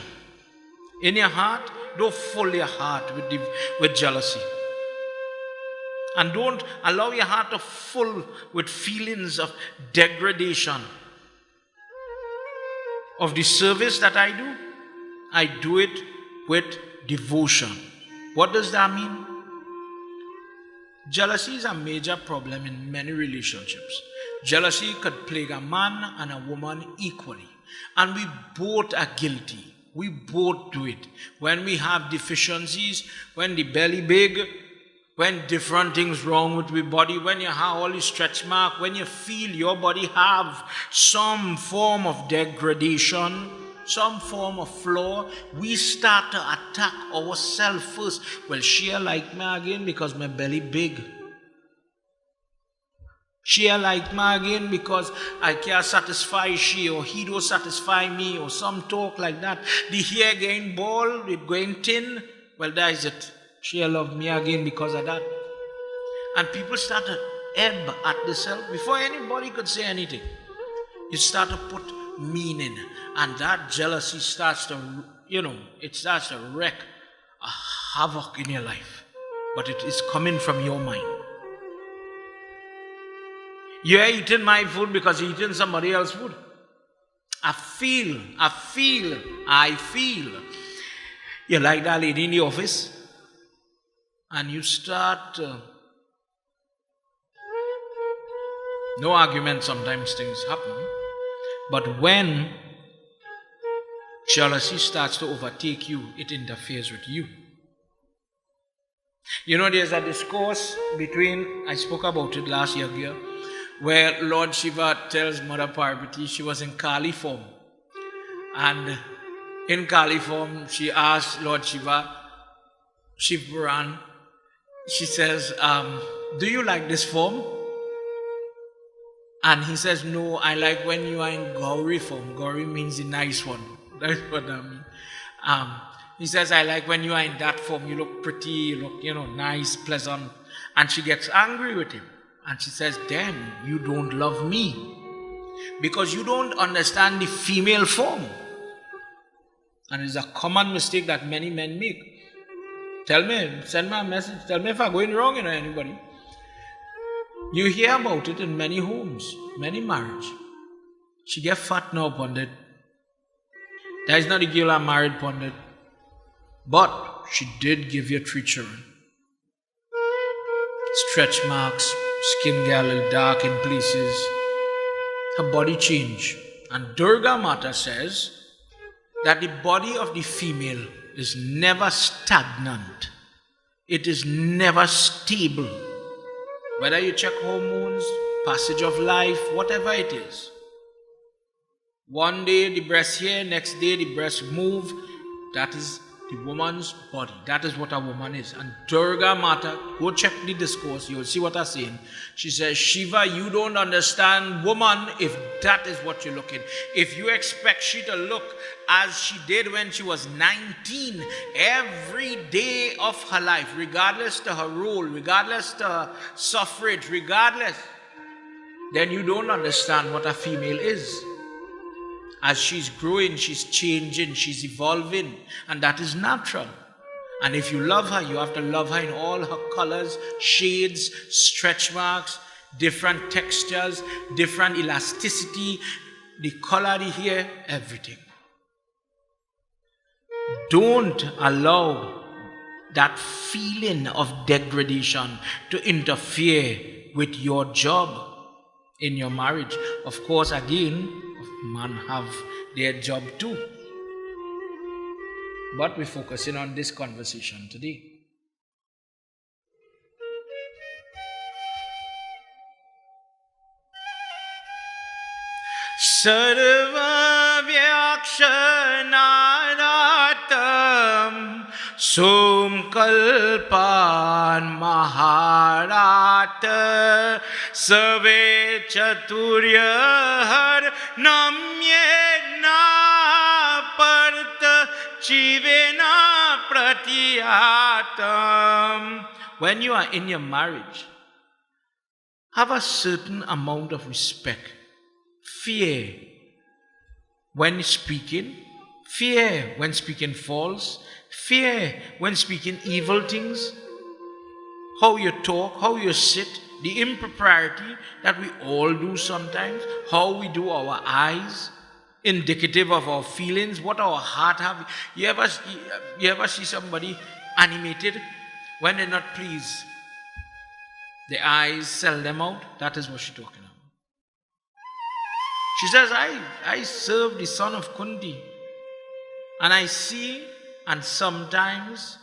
Speaker 3: In your heart, don't fill your heart with jealousy. And don't allow your heart to fill with feelings of degradation. Of the service that I do it with devotion. What does that mean? Jealousy is a major problem in many relationships. Jealousy could plague a man and a woman equally. And we both are guilty. We both do it. When we have deficiencies, when the belly big, when different things wrong with the body, when you have all the stretch mark, when you feel your body have some form of degradation, some form of flaw, we start to attack ourselves first. Well, she like me again because my belly big. She like me again because I can't satisfy she, or he don't satisfy me, or some talk like that. The hair getting bald, it going thin. Well, that is it. She love me again because of that. And people start to ebb at the self before anybody could say anything. You start to put meaning, and that jealousy starts to, it starts to wreak a havoc in your life. But it is coming from your mind. You're eating my food because you're eating somebody else's food. I feel. You like that lady in the office? And you start, no argument, sometimes things happen. But when jealousy starts to overtake you, it interferes with you. There's a discourse between, I spoke about it last year, where Lord Shiva tells Mother Parvati she was in Kali form. And in Kali form, she asked Lord Shiva, Shivpuran, she says, do you like this form? And he says, no, I like when you are in Gauri form. Gauri means the nice one, That's what I mean. He says, I like when you are in that form. You look pretty, you look, nice, pleasant. And she gets angry with him. And she says, then you don't love me. Because you don't understand the female form. And it's a common mistake that many men make. Tell me, send me a message. Tell me if I'm going wrong, anybody. You hear about it in many homes, many marriages. She get fat now, Pandit. That is not the girl I married, Pandit. But she did give you 3 children. Stretch marks, skin get a little dark in places. Her body changed. And Durga Mata says that the body of the female is never stagnant. It is never stable. Whether you check hormones, passage of life, whatever it is. One day the breast here, next day the breast move. That is the woman's body. That is what a woman is. And Durga Mata, go check the discourse, you'll see what I'm saying. She says, Shiva, you don't understand woman if that is what you're looking. If you expect she to look as she did when she was 19, every day of her life, regardless to her role, regardless to her suffrage, regardless, then you don't understand what a female is. As she's growing, she's changing, she's evolving, and that is natural. And if you love her, you have to love her in all her colors, shades, stretch marks, different textures, different elasticity, the color, the hair, everything. Don't allow that feeling of degradation to interfere with your job in your marriage. Of course, again, men have their job too. But we're focusing on this conversation today. Sarva Vyakshanaratam Somkalpan Maharata Save Chaturyahar Namyena Parta Chivena Pratiyatam. When you are in your marriage, have a certain amount of respect. Fear when speaking, fear when speaking false, fear when speaking evil things, how you talk, how you sit, the impropriety that we all do sometimes, how we do our eyes, indicative of our feelings, what our heart have. You ever see somebody animated when they're not pleased? The eyes sell them out. That is what she's talking about. She says, I serve the son of Kunti, and I see, and sometimes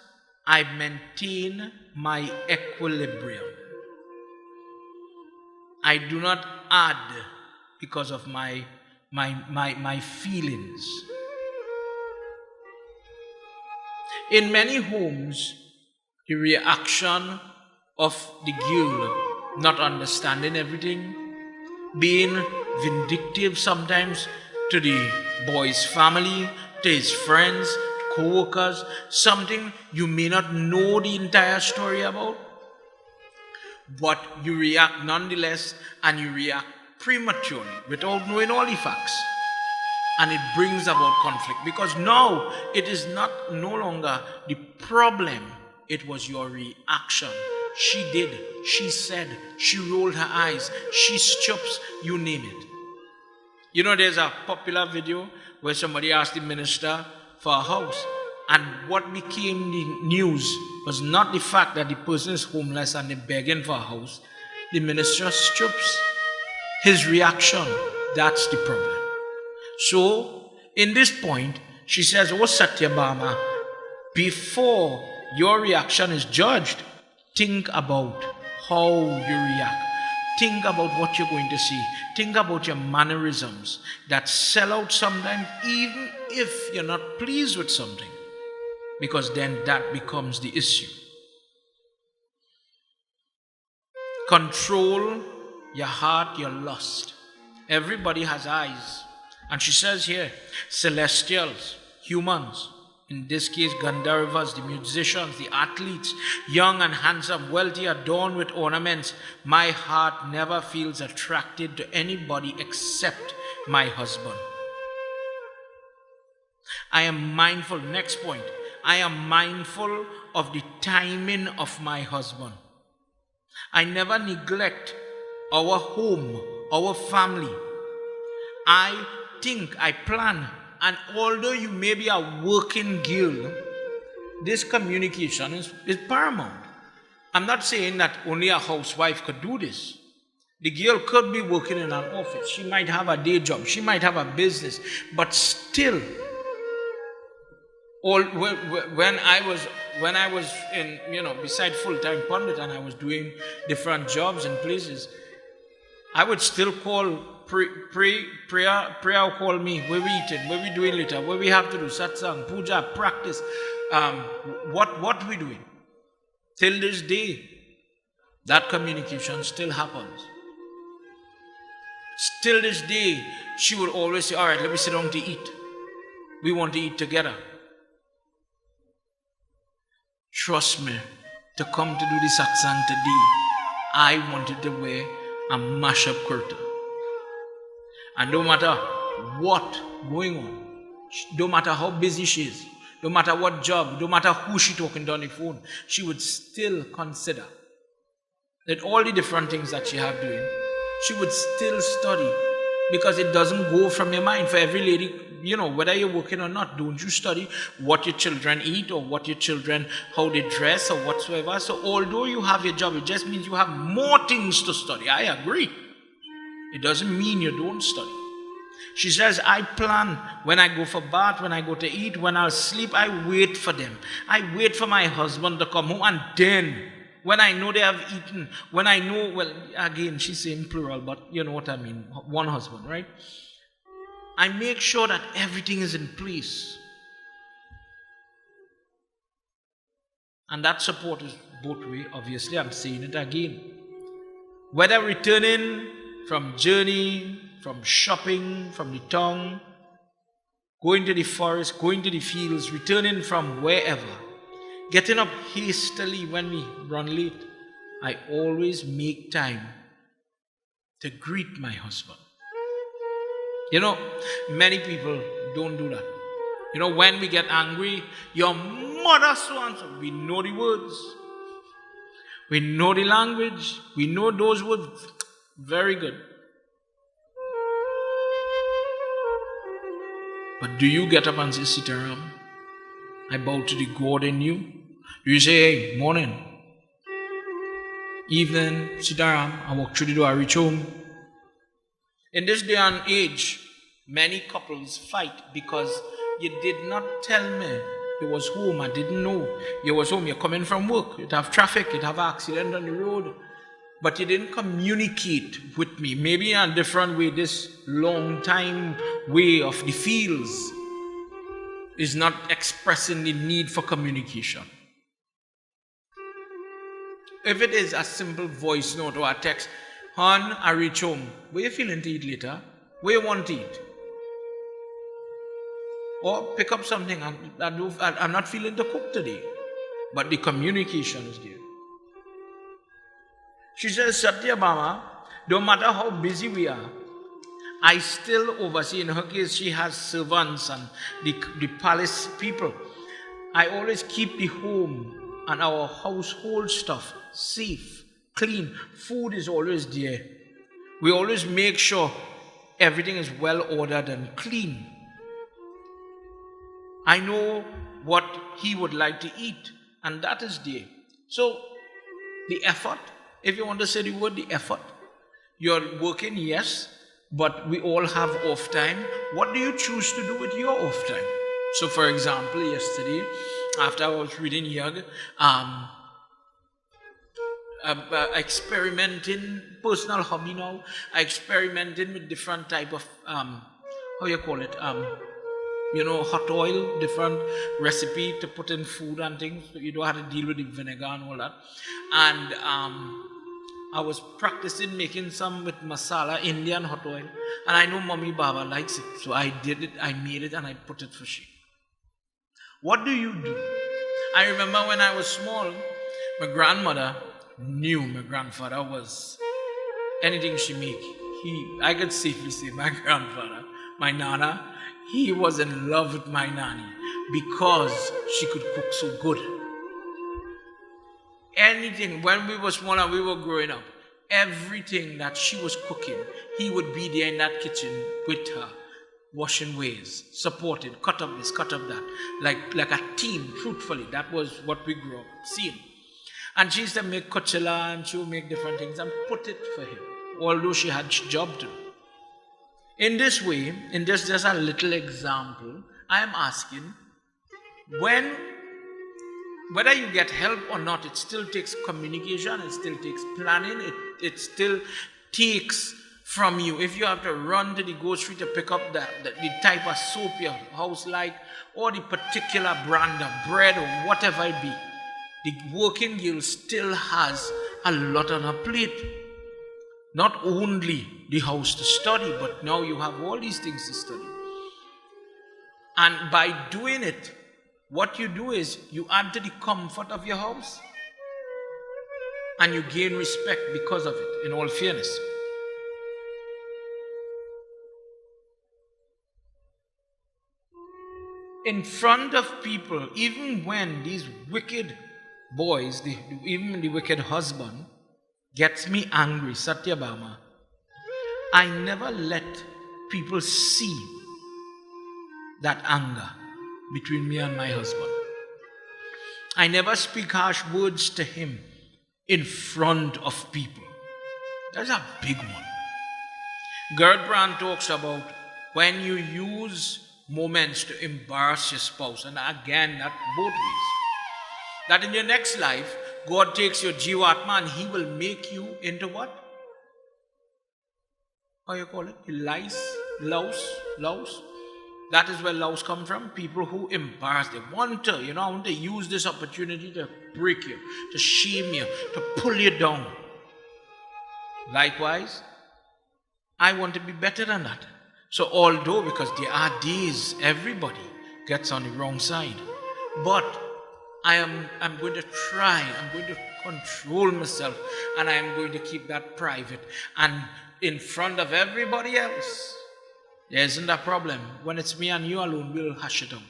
Speaker 3: I maintain my equilibrium. I do not add because of my feelings. In many homes, the reaction of the girl not understanding everything, being vindictive sometimes to the boy's family, to his friends, co-workers, something you may not know the entire story about, but you react nonetheless, and you react prematurely without knowing all the facts, and it brings about conflict, because now it is no longer the problem, it was your reaction. She did, she said, she rolled her eyes, she stoops, you name it. You know, there's a popular video where somebody asked the minister for a house, and what became the news was not the fact that the person is homeless and they're begging for a house. The minister stoops. His reaction, that's the problem. So, in this point, she says, oh Satyabhama, before your reaction is judged, think about how you react. Think about what you're going to see. Think about your mannerisms that sell out sometimes, even if you're not pleased with something, because then that becomes the issue. Control your heart, your lust. Everybody has eyes. And she says here, celestials, humans, in this case Gandharvas, the musicians, the athletes, young and handsome, wealthy, adorned with ornaments, my heart never feels attracted to anybody except my husband. I am mindful, next point, I am mindful of the timing of my husband. I never neglect our home, our family. I think, I plan, and although you may be a working girl, this communication is paramount. I'm not saying that only a housewife could do this. The girl could be working in an office. She might have a day job. She might have a business. But still, when I was in, beside full-time pundit and I was doing different jobs and places, I would still call prayer call me, where we eating, where we doing later, where we have to do satsang, puja, practice, what we doing. Till this day, that communication still happens. Still this day, she would always say, all right, let me sit down to eat. We want to eat together. Trust me, to come to do the satsang today, I wanted to wear a mash-up kurta. And no matter what going on, no matter how busy she is, no matter what job, no matter who she talking to on the phone, she would still consider that all the different things that she have doing, she would still study, because it doesn't go from your mind. For every lady, whether you're working or not, don't you study what your children eat or what your children, how they dress or whatsoever. So although you have your job, it just means you have more things to study. I agree. It doesn't mean you don't study. She says, I plan when I go for bath, when I go to eat, when I'll sleep, I wait for them. I wait for my husband to come home, and then when I know they have eaten, when I know, well, again, she's saying plural, but you know what I mean, one husband, right? I make sure that everything is in place. And that support is both ways, obviously, I'm saying it again. Whether returning from journey, from shopping, from the town, going to the forest, going to the fields, returning from wherever, getting up hastily when we run late, I always make time to greet my husband. Many people don't do that. When we get angry, your mother so and so, we know the words. We know the language. We know those words. Very good. But do you get up and say, Sitaram, I bow to the God in you? Do you say, hey, morning, evening, Sitaram, I walk through the door, I reach home? In this day and age, many couples fight because you did not tell me you was home. I didn't know you was home. You're coming from work. You'd have traffic. You'd have an accident on the road. But you didn't communicate with me. Maybe in a different way. This long time way of the fields is not expressing the need for communication. If it is a simple voice note or a text, hon, I reach home. Where you feeling to eat later? Where you want to eat? Or pick up something. I'm not feeling to cook today. But the communication is there. She says, Satyabhama, no matter how busy we are, I still oversee. In her case, she has servants and the palace people. I always keep the home and our household stuff safe, clean. Food is always there. We always make sure everything is well ordered and clean. I know what he would like to eat, and that is there. So, the effort, if you want to say the word, the effort. You're working, yes, but we all have off time. What do you choose to do with your off time? So, for example, yesterday, after I was reading Yagna, experimenting, personal hobby now, experimenting with different type of, how you call it, hot oil, different recipe to put in food and things. So you don't have to deal with the vinegar and all that. And I was practicing making some with masala, Indian hot oil, and I know Mommy Baba likes it. So I did it, I made it, and I put it for she. What do you do? I remember when I was small, my grandmother knew my grandfather was anything she make. I could safely say my grandfather, my nana, he was in love with my nanny because she could cook so good. Anything, when we were smaller, we were growing up, everything that she was cooking, he would be there in that kitchen with her, washing ways, supporting, cut up this, cut up that, like a team, truthfully. That was what we grew up seeing. And she used to make kochila and she would make different things and put it for him, although she had job to do. In this way, in this just a little example, I am asking, whether you get help or not, it still takes communication, it still takes planning, it still takes from you. If you have to run to the grocery to pick up the type of soap your house like, or the particular brand of bread or whatever it be, the working girl still has a lot on her plate. Not only the house to study, but now you have all these things to study. And by doing it, what you do is you add to the comfort of your house and you gain respect because of it, in all fairness. In front of people, even when these wicked boys, even the wicked husband, gets me angry, Satyabhama, I never let people see that anger between me and my husband. I never speak harsh words to him in front of people. That's a big one. Gerd Brand talks about when you use moments to embarrass your spouse, and again, that both ways. That in your next life, God takes your Jivatma and He will make you into what? How you call it? Louse. That is where louse come from. People who embarrass. They want to, I want to use this opportunity to break you, to shame you, to pull you down. Likewise, I want to be better than that. So although, because there are days everybody gets on the wrong side, but I'm going to try, I'm going to control myself, and I'm going to keep that private. And in front of everybody else, there isn't a problem. When it's me and you alone, we'll hash it out.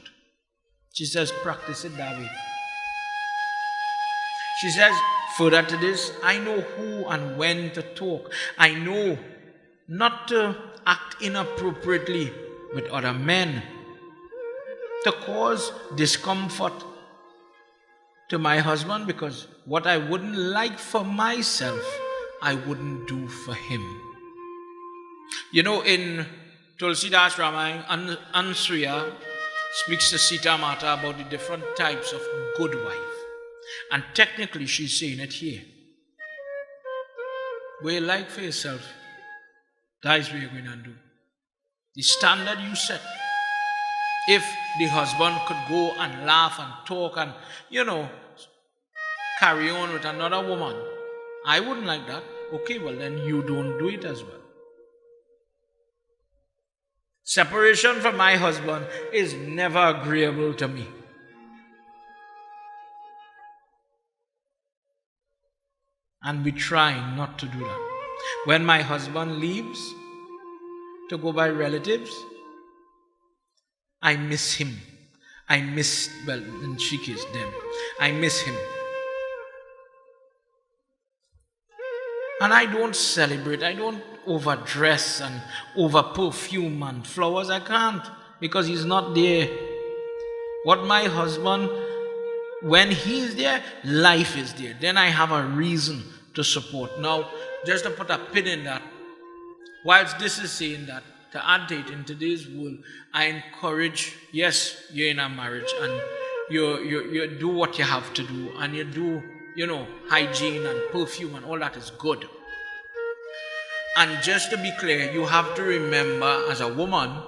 Speaker 3: She says, practice it that way. She says, further to this, I know who and when to talk. I know not to act inappropriately with other men, to cause discomfort to my husband, because what I wouldn't like for myself, I wouldn't do for him. In Tulsidas Ramayana, Ansuya speaks to Sita Mata about the different types of good wife. And technically she's saying it here. What you like for yourself, that is what you're going to do. The standard you set. If the husband could go and laugh and talk and, carry on with another woman, I wouldn't like that. Okay, well then you don't do it as well. Separation from my husband is never agreeable to me. And we try not to do that. When my husband leaves to go by relatives, I miss him. In Shikis, them. I miss him. And I don't celebrate. I don't overdress and over perfume and flowers. I can't, because he's not there. What my husband, when he's there, life is there. Then I have a reason to support. Now, just to put a pin in that, whilst this is saying that, to add to it, in today's world, I encourage, yes, you're in a marriage and you do what you have to do, and you do, hygiene and perfume and all that is good. And just to be clear, you have to remember as a woman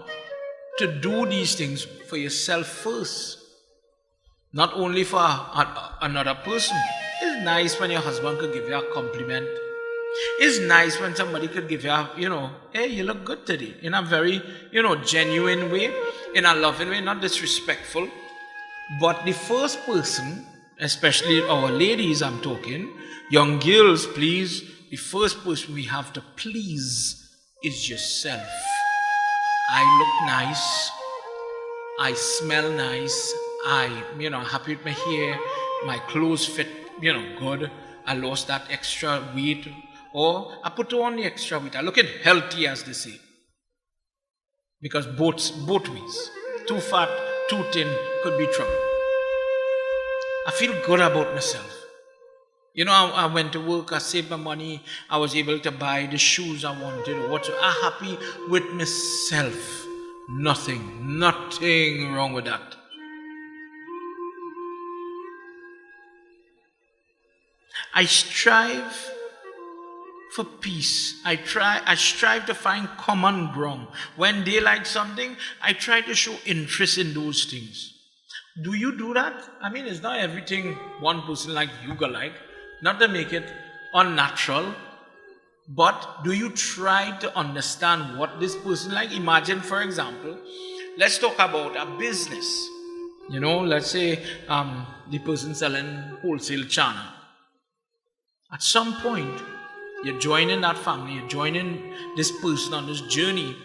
Speaker 3: to do these things for yourself first, not only for another person. It's nice when your husband could give you a compliment. It's nice when somebody could give you a, hey, you look good today, in a very, genuine way, in a loving way, not disrespectful. But the first person, especially our ladies, I'm talking, young girls, please, the first person we have to please is yourself. I look nice. I smell nice. Happy with my hair. My clothes fit, good. I lost that extra weight. Or I put on the extra weight. I look healthy, as they say. Because both ways. Too fat, too thin could be trouble. I feel good about myself. I went to work, I saved my money, I was able to buy the shoes I wanted or whatsoever. I'm happy with myself. Nothing wrong with that. I strive for peace. I strive to find common ground. When they like something, I try to show interest in those things. Do you do that? I mean, it's not everything one person like you go like. Not to make it unnatural, but do you try to understand what this person like? Imagine, for example, let's talk about a business. Let's say the person selling wholesale chana. At some point, you're joining that family, you're joining this person on this journey,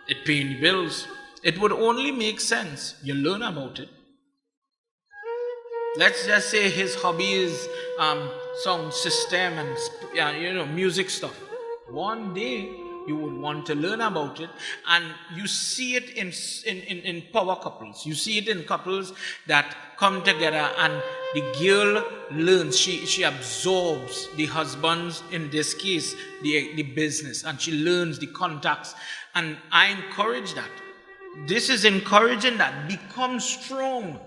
Speaker 3: it paying bills. It would only make sense. You learn about it. Let's just say his hobby is sound system and music stuff. One day you would want to learn about it, and you see it in power couples. You see it in couples that come together, and the girl learns. She absorbs the husband's, in this case, the business, and she learns the contacts. And I encourage that. This is encouraging that. Become strong.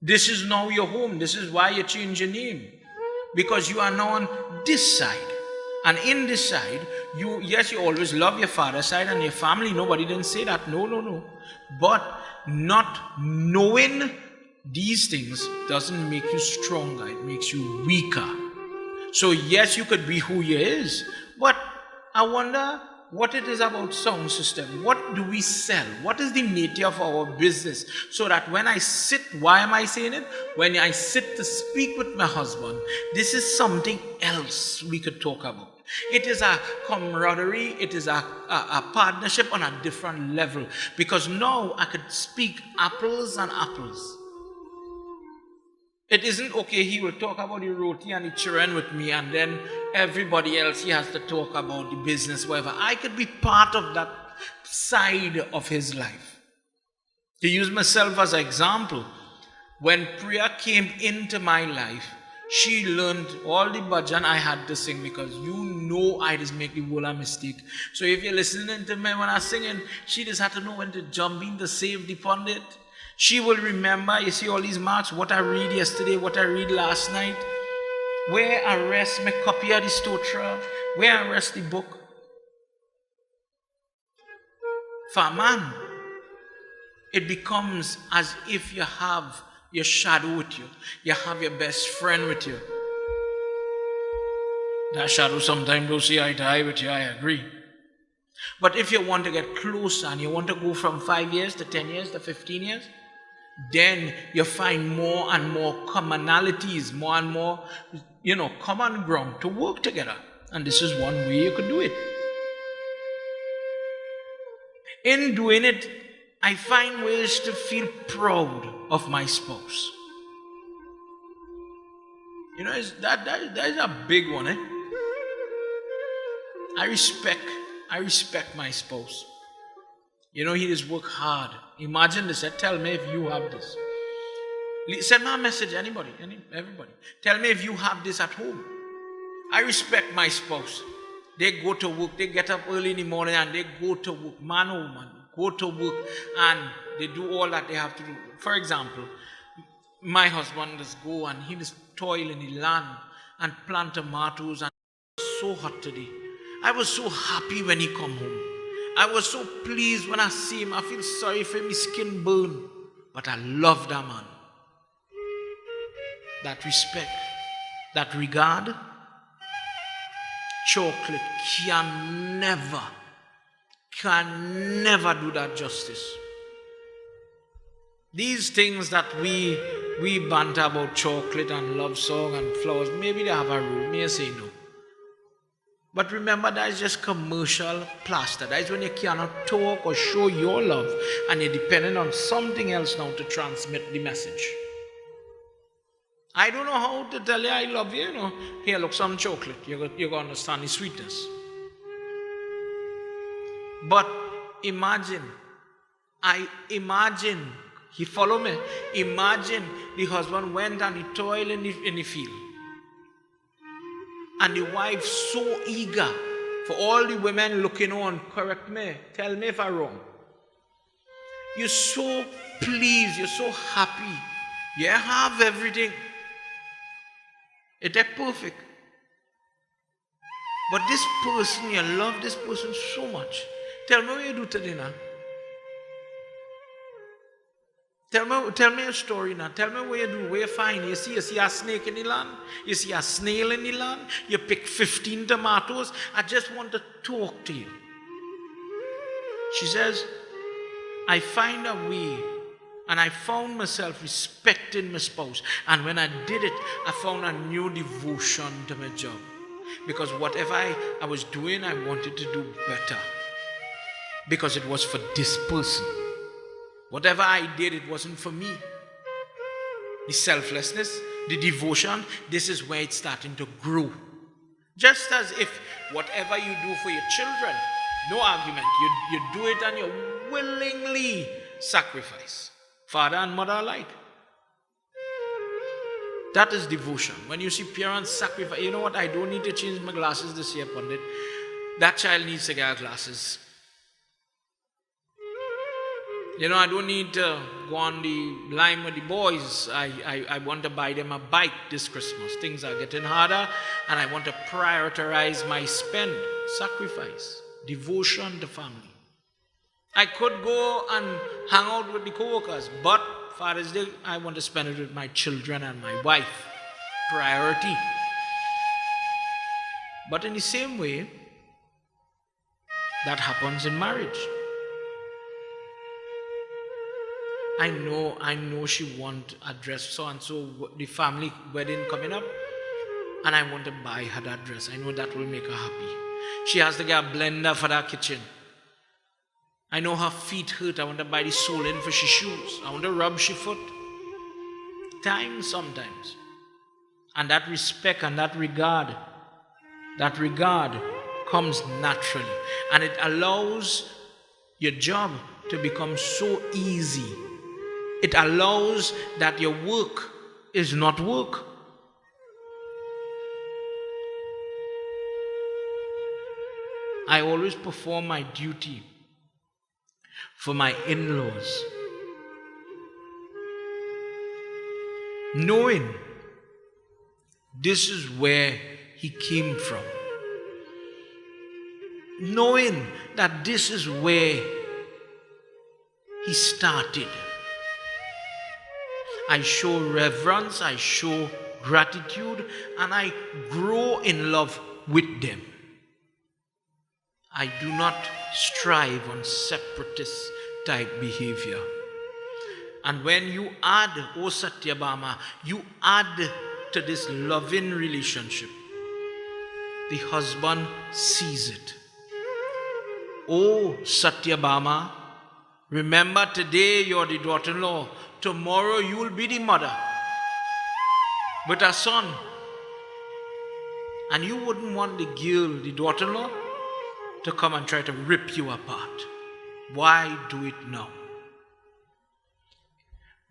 Speaker 3: This is now your home. This is why you change your name. Because you are now on this side. And in this side, you always love your father's side and your family. Nobody didn't say that. No. But not knowing these things doesn't make you stronger. It makes you weaker. So yes, you could be who you is. But I wonder what it is about sound system. What do we sell? What is the nature of our business? So that when I sit, why am I saying it? When I sit to speak with my husband, this is something else we could talk about. It is a camaraderie. It is a partnership on a different level. Because now I could speak apples and apples. It isn't okay, he will talk about the roti and the children with me, and then everybody else he has to talk about the business, whatever. I could be part of that side of his life. To use myself as an example, when Priya came into my life, she learned all the bhajan I had to sing, because I just make the whole mistake. So if you're listening to me when I'm singing, she just had to know when to jump in to save the pundit. She will remember, you see all these marks, what I read yesterday, what I read last night, where I rest my copy of the stotra, where I rest the book. For a man, it becomes as if you have your shadow with you. You have your best friend with you. That shadow sometimes don't see eye to eye with you, I agree. But if you want to get closer and you want to go from 5 years to 10 years to 15 years, then you find more and more commonalities, more and more, common ground to work together. And this is one way you could do it. In doing it, I find ways to feel proud of my spouse. That is a big one, eh? I respect my spouse. He just work hard. Imagine this. Tell me if you have this. Send me a message, everybody. Tell me if you have this at home. I respect my spouse. They go to work. They get up early in the morning and they go to work. Man or woman, go to work and they do all that they have to do. For example, my husband just go and he just toil in the land and plant tomatoes, and it was so hot today. I was so happy when he come home. I was so pleased when I see him. I feel sorry for him, his skin burn. But I love that man. That respect, that regard. Chocolate can never do that justice. These things that we banter about chocolate and love song and flowers, maybe they have a role, may I say no. But remember, that is just commercial plaster. That is when you cannot talk or show your love and you're dependent on something else now to transmit the message. I don't know how to tell you I love you, Here, look, some chocolate. You're going to understand the sweetness. But imagine, he follow me. Imagine the husband went and he toiled in the field. And the wife so eager for all the women looking on, correct me, tell me if I'm wrong. You're so pleased, you're so happy. You have everything. It's perfect. But this person, you love this person so much. Tell me what you do today now. Tell me a story now. Tell me what you do, where you find. You see a snake in the land. You see a snail in the land. You pick 15 tomatoes. I just want to talk to you. She says, I find a way, and I found myself respecting my spouse. And when I did it, I found a new devotion to my job. Because whatever I was doing, I wanted to do better. Because it was for this person. Whatever I did, it wasn't for me. The selflessness, the devotion, this is where it's starting to grow. Just as if whatever you do for your children, no argument, you do it and you willingly sacrifice. Father and mother alike. That is devotion. When you see parents sacrifice, you know what, I don't need to change my glasses this year, Pandit. That child needs to get glasses. I don't need to go on the line with the boys. I want to buy them a bike this Christmas. Things are getting harder and I want to prioritize my spend. Sacrifice. Devotion to family. I could go and hang out with the co-workers, but Father's Day, I want to spend it with my children and my wife. Priority. But in the same way, that happens in marriage. I know she want a dress, so and so, the family wedding coming up, and I want to buy her that dress. I know that will make her happy. She has to get a blender for that kitchen. I know her feet hurt. I want to buy the sole in for she shoes. I want to rub she foot. Time sometimes. And that respect and that regard comes naturally. And it allows your job to become so easy. It allows that your work is not work. I always perform my duty for my in-laws, knowing this is where he came from, knowing that this is where he started. I show reverence, I show gratitude, and I grow in love with them. I do not strive on separatist type behavior. And when you add, oh Satyabhama, you add to this loving relationship, the husband sees it. Oh Satyabhama, remember today you're the daughter-in-law, tomorrow you will be the mother with a son. And you wouldn't want the girl, the daughter-in-law, to come and try to rip you apart. Why do it now?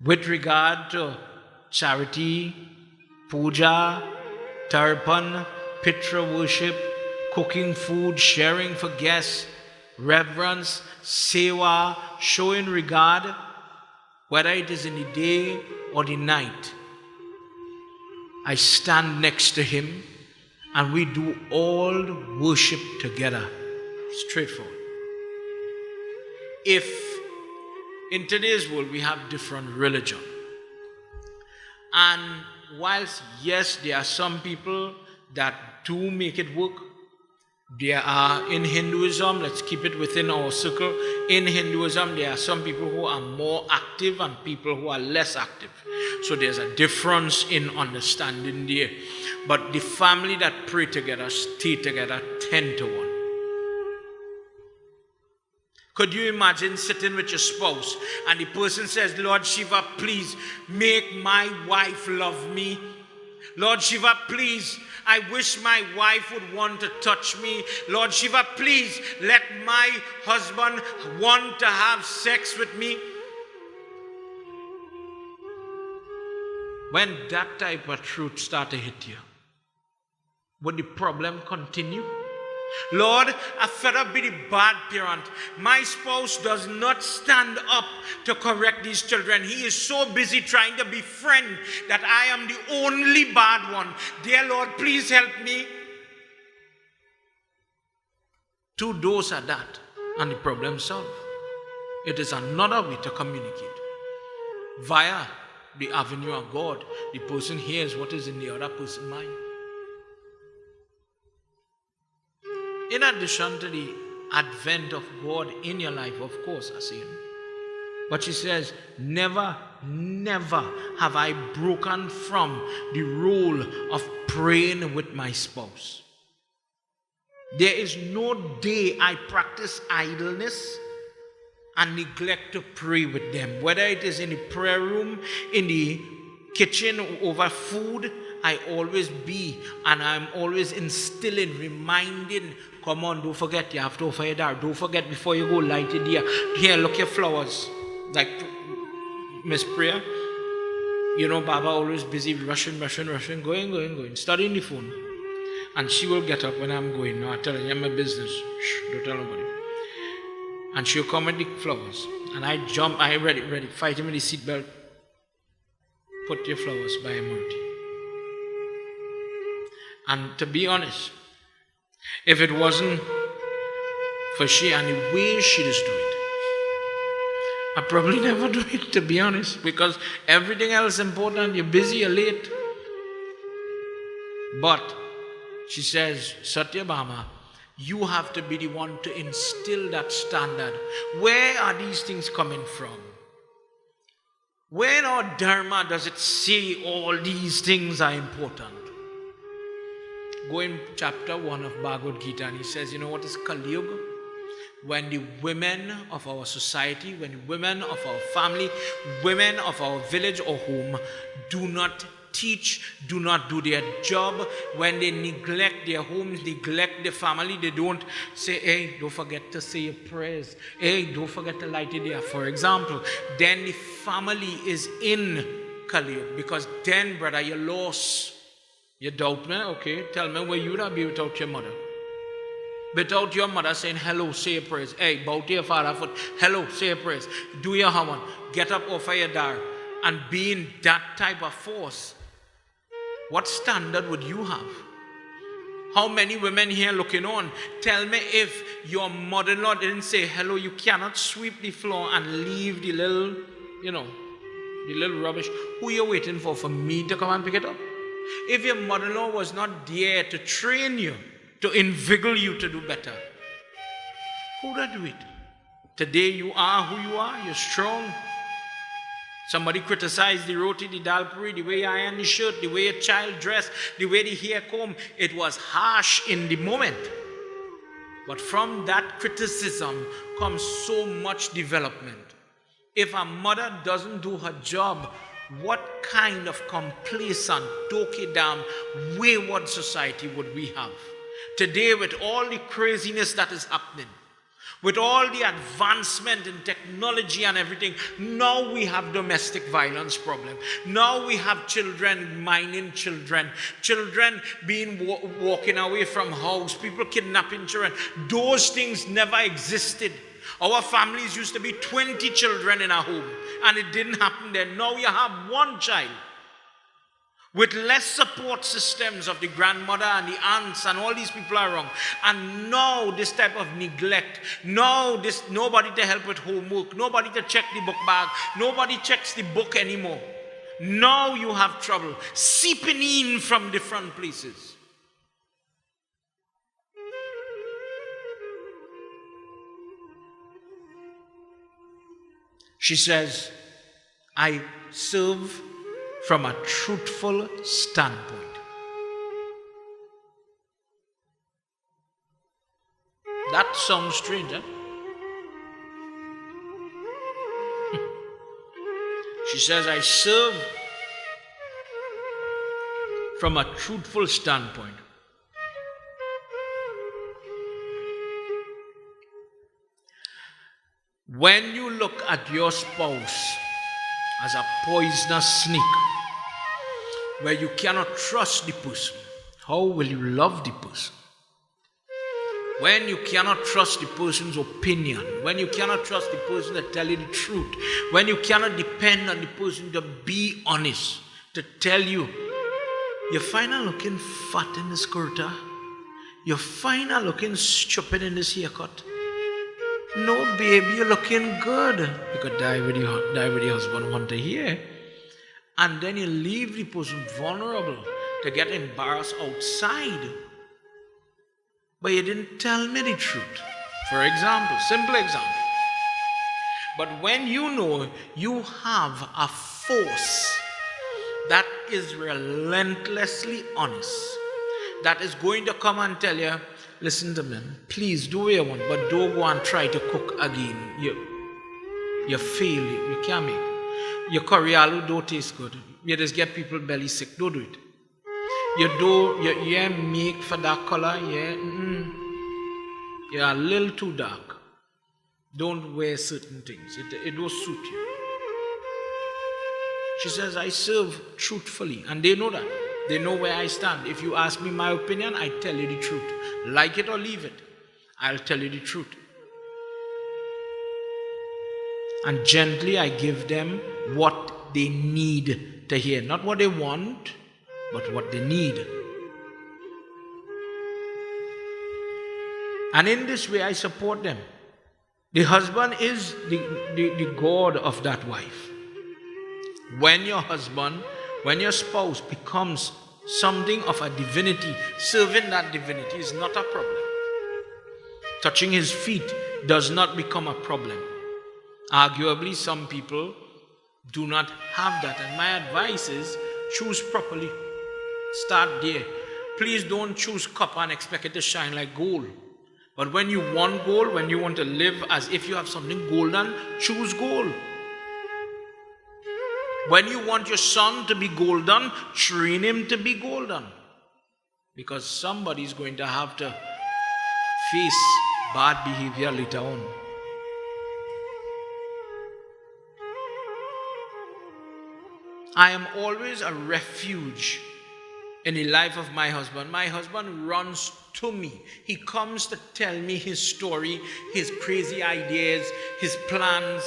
Speaker 3: With regard to charity, puja, tarpan, pitra worship, cooking food, sharing for guests, reverence, seva, showing regard, whether it is in the day or the night, I stand next to him and we do all worship together. Straightforward. If in today's world we have different religion, and whilst yes, there are some people that do make it work, There are, in Hinduism, let's keep it within our circle, in Hinduism there are some people who are more active and people who are less active. So there's a difference in understanding there. But the family that pray together, stay together 10 to 1. Could you imagine sitting with your spouse and the person says, Lord Shiva, please make my wife love me. Lord Shiva, please, I wish my wife would want to touch me. Lord Shiva, please let my husband want to have sex with me. When that type of truth start to hit you, would the problem continue? Lord, I fed up be the bad parent. My spouse does not stand up to correct these children. He is so busy trying to befriend that I am the only bad one. Dear Lord, please help me. 2 doors are that, and the problem solved. It is another way to communicate. Via the avenue of God, the person hears what is in the other person's mind. In addition to the advent of God in your life, of course, I say, but she says, never, never have I broken from the rule of praying with my spouse. There is no day I practice idleness and neglect to pray with them. Whether it is in the prayer room, in the kitchen, over food, I always be, and I'm always instilling, reminding, come on, don't forget, you have to offer your dar. Don't forget before you go, light it there. Here, look your flowers. Like Miss Priya, you know, Baba always busy, rushing, going, studying the phone. And she will get up when I'm going. No, I tell her, I'm my business. Shh, don't tell nobody. And she'll come with the flowers. And I jump, I ready, fight him with the seatbelt. Put your flowers by Murti. And to be honest, if it wasn't for she and the way she does do it, I probably never do it, to be honest, because everything else is important. You're busy, you're late. But she says, Satyabhama, you have to be the one to instill that standard. Where are these things coming from? Where in our Dharma does it say all these things are important? Go in chapter 1 of Bhagavad Gita and he says, you know what is Kali Yuga? When the women of our society, when the women of our family, women of our village or home do not teach, do not do their job, when they neglect their homes, neglect the family, they don't say, hey, don't forget to say your prayers. Hey, don't forget to light it there. For example, then the family is in Kali Yuga, because then, brother, you're lost. You doubt me? Okay, tell me where you would be without your mother. Without your mother saying, hello, say your prayers. Hey, bow to your father foot. Hello, say your prayers. Do your hawan. Get up, offer your dar. And being that type of force, what standard would you have? How many women here looking on? Tell me if your mother-in-law didn't say, hello, you cannot sweep the floor and leave the little, the little rubbish. Who are you waiting for? For me to come and pick it up? If your mother-in-law was not there to train you, to invigorate you to do better, who would do it? Today you are who you are. You're strong. Somebody criticized the roti, the dal puri, the way I iron the shirt, the way a child dressed, the way the hair comb. It was harsh in the moment. But from that criticism comes so much development. If a mother doesn't do her job, what kind of complacent, down, wayward society would we have? Today, with all the craziness that is happening, with all the advancement in technology and everything, now we have domestic violence problem. Now we have children mining children, children being walking away from house, people kidnapping children. Those things never existed. Our families used to be 20 children in a home, and it didn't happen then. Now you have one child. With less support systems of the grandmother and the aunts and all these people around. And now this type of neglect. Now this nobody to help with homework. Nobody to check the book bag. Nobody checks the book anymore. Now you have trouble seeping in from different places. She says, I serve from a truthful standpoint. That sounds strange, huh? She says, I serve from a truthful standpoint. When you look at your spouse as a poisonous snake, where you cannot trust the person, how will you love the person? When you cannot trust the person's opinion, when you cannot trust the person to tell you the truth, when you cannot depend on the person to be honest, to tell you, you find her looking fat in the skirt, you find her looking stupid in this haircut. No, baby, you're looking good. You could die with your husband want to hear. And then you leave the person vulnerable to get embarrassed outside. But you didn't tell me the truth. For example, simple example. But when you know you have a force that is relentlessly honest, that is going to come and tell you, listen to me, please do what you want, but don't go and try to cook again. You fail, you can't make it. Your curry aloo don't taste good. You just get people belly sick. Don't do it. You make for that color, you're a little too dark. Don't wear certain things. It don't suit you. She says, I serve truthfully, and they know that. They know where I stand. If you ask me my opinion, I tell you the truth. Like it or leave it, I'll tell you the truth. And gently I give them what they need to hear. Not what they want, but what they need. And in this way I support them. The husband is the God of that wife. When your spouse becomes something of a divinity, serving that divinity is not a problem. Touching his feet does not become a problem. Arguably, some people do not have that. And my advice is, choose properly. Start there. Please don't choose copper and expect it to shine like gold. But when you want gold, when you want to live as if you have something golden, choose gold. When you want your son to be golden, train him to be golden. Because somebody is going to have to face bad behavior later on. I am always a refuge in the life of my husband. My husband runs to me. He comes to tell me his story, his crazy ideas, his plans.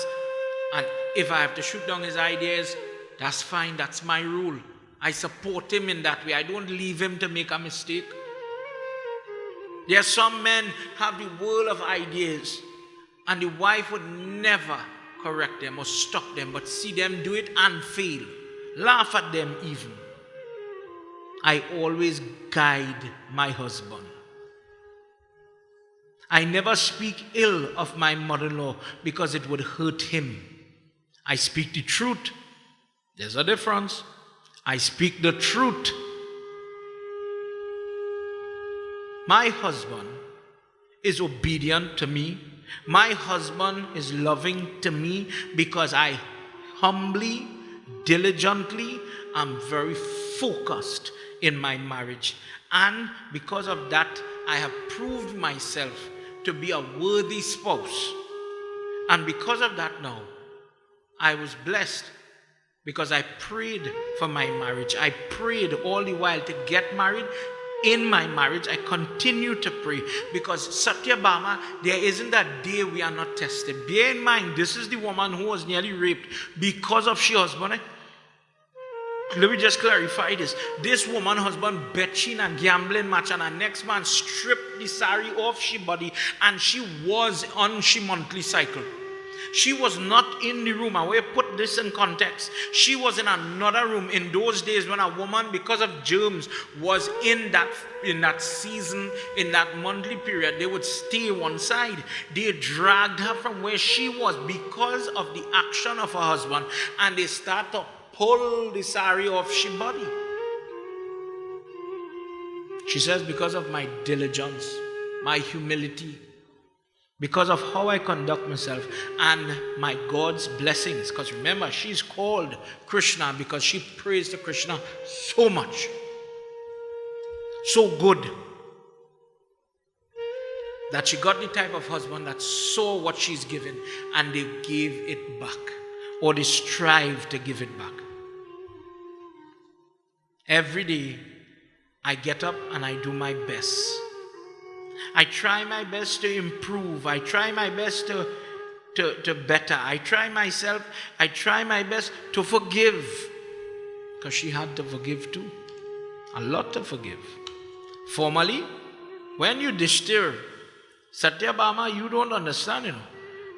Speaker 3: And if I have to shoot down his ideas, that's fine, that's my rule. I support him in that way. I don't leave him to make a mistake. There are some men have the world of ideas, and the wife would never correct them or stop them, but see them do it and fail. Laugh at them even. I always guide my husband. I never speak ill of my mother-in-law because it would hurt him. I speak the truth. There's a difference. I speak the truth. My husband is obedient to me. My husband is loving to me because I humbly, diligently, am very focused in my marriage. And because of that, I have proved myself to be a worthy spouse. And because of that now, I was blessed. Because I prayed for my marriage. I prayed all the while to get married. In my marriage, I continue to pray. Because Satyabhama, there isn't a day we are not tested. Bear in mind, this is the woman who was nearly raped because of she husband. Let me just clarify this. This woman husband bet she in a gambling match, and her next man stripped the sari off she body, and she was on she monthly cycle. She was not in the room. I will put this in context. She was in another room. In those days when a woman, because of germs, was in that season, in that monthly period, they would stay one side. They dragged her from where she was because of the action of her husband, and they start to pull the sari off she body. She says, because of my diligence, my humility, because of how I conduct myself and my God's blessings. Because remember, she's called Krishna because she prays to Krishna so much. So good. That she got the type of husband that saw what she's given and they gave it back. Or they strive to give it back. Every day, I get up and I do my best. I try my best to improve. I try my best to better. I try my best to forgive. Because she had to forgive too. A lot to forgive. Formally, when you distil, Satyabhama, you don't understand,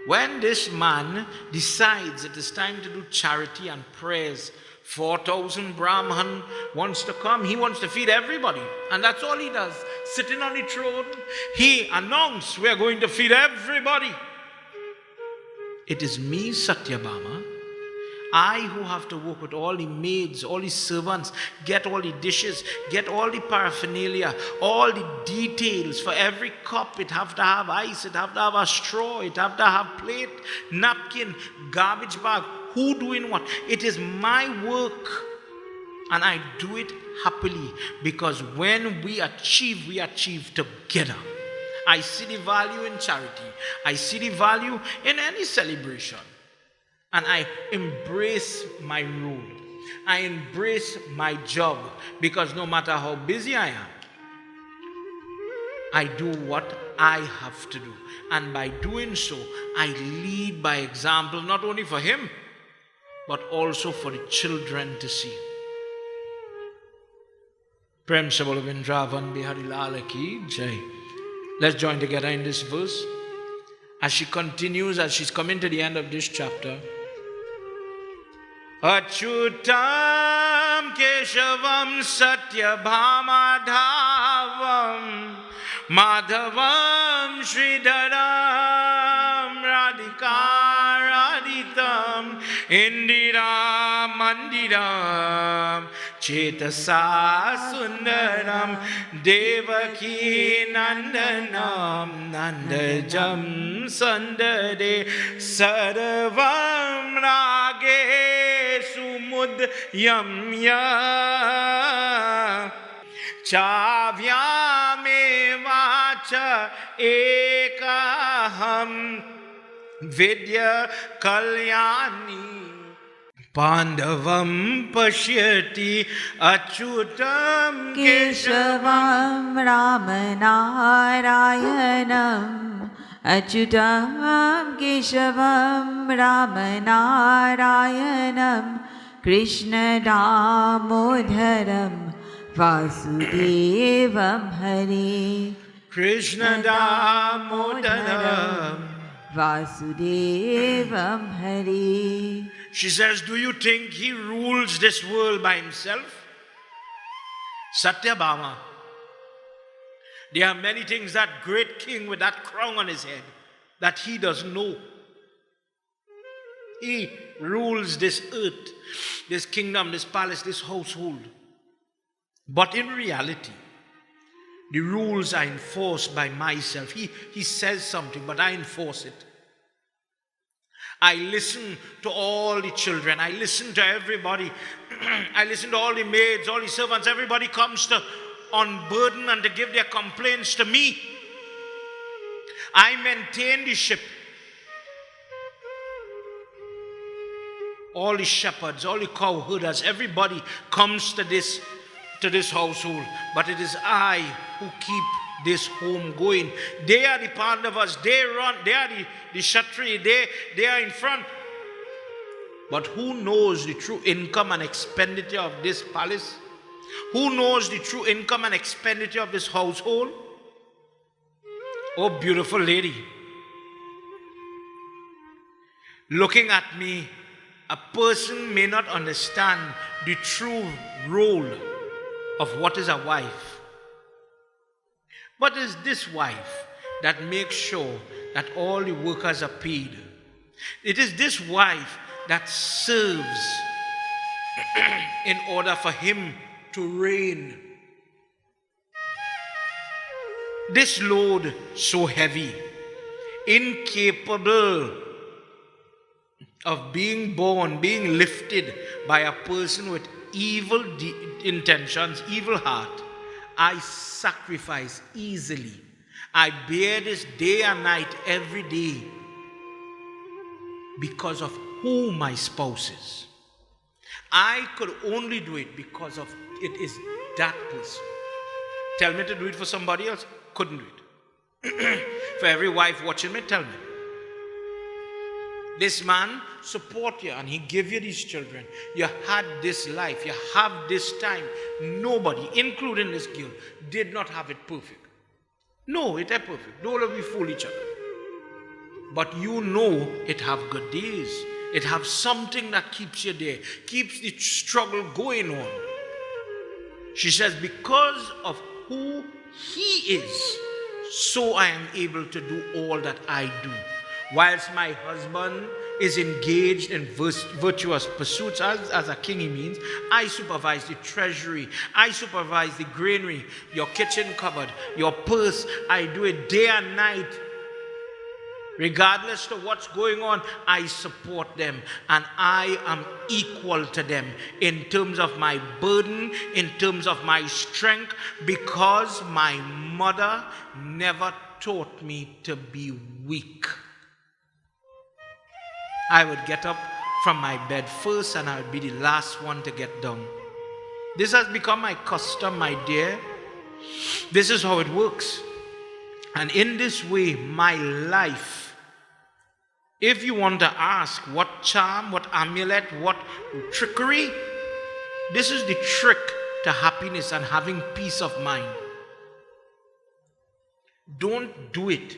Speaker 3: When this man decides it is time to do charity and prayers, 4,000 Brahman wants to come. He wants to feed everybody. And that's all he does. Sitting on the throne, he announced, we are going to feed everybody. It is me, Satyabhama. I who have to work with all the maids, all the servants, get all the dishes, get all the paraphernalia, all the details. For every cup, it have to have ice, it have to have a straw, it have to have plate, napkin, garbage bag. Who doing what? It is my work. And I do it happily. Because when we achieve together. I see the value in charity. I see the value in any celebration. And I embrace my role. I embrace my job. Because no matter how busy I am, I do what I have to do. And by doing so, I lead by example, not only for him, but also for the children to see. Prem se bolo Vrindavan Bihari Lal ki jai. Let's join together in this verse. As she continues, as she's coming to the end of this chapter. Achyutam Keshavam Satyabhama Dhavam Madhavam Sridharam Radhikaraditam Indira Mandiram Chetasa Sundaram Devaki Nandanam Nandajam Sandade Sarvam Rage Sumudyamya Chavyame Ekaham Vidya Kalyani Pandavam Pashyati Achyutam
Speaker 4: Keshavam Ramanarayanam Achyutam Keshavam Ramanarayanam Krishna Damodaram Vasudevam Hare
Speaker 3: Krishna Damodaram
Speaker 4: Vasudevam Hare.
Speaker 3: She says, do you think he rules this world by himself? Satyabhama. There are many things that great king with that crown on his head that he doesn't know. He rules this earth, this kingdom, this palace, this household. But in reality, the rules are enforced by myself. He says something, but I enforce it. I listen to all the children. I listen to everybody. I listen to all the maids, all the servants. Everybody comes to unburden and to give their complaints to me. I maintain the ship. All the shepherds, all the cow herders, everybody comes to this household. But it is I who keep this home going. They are the Pandavas. They run. They are the Kshatriya. They are in front. But who knows the true income and expenditure of this palace? Who knows the true income and expenditure of this household? Oh, beautiful lady. looking at me, a person may not understand the true role of what is a wife. But it's this wife that makes sure that all the workers are paid. It is this wife that serves in order for him to reign. This load so heavy, incapable of being borne, being lifted by a person with evil intentions, evil heart, I sacrifice easily. I bear this day and night every day because of who my spouse is. I could only do it because of it is that person. Tell me to do it for somebody else, couldn't do it. For every wife watching me, tell me. This man support you and he give you these children. You had this life, you have this time. Nobody, including this girl, did not have it perfect. No, it ain't perfect. Don't let me fool each other. But you know it have good days. It have something that keeps you there, keeps the struggle going on. She says, because of who he is, so I am able to do all that I do. Whilst my husband is engaged in virtuous pursuits, as a king he means, I supervise the treasury, I supervise the granary, your kitchen cupboard, your purse. I do it day and night. Regardless to what's going on, I support them and I am equal to them in terms of my burden, in terms of my strength, because my mother never taught me to be weak. I would get up from my bed first and I would be the last one to get down. This has become my custom, my dear. This is how it works. And in this way, my life, if you want to ask what charm, what amulet, what trickery, this is the trick to happiness and having peace of mind. Don't do it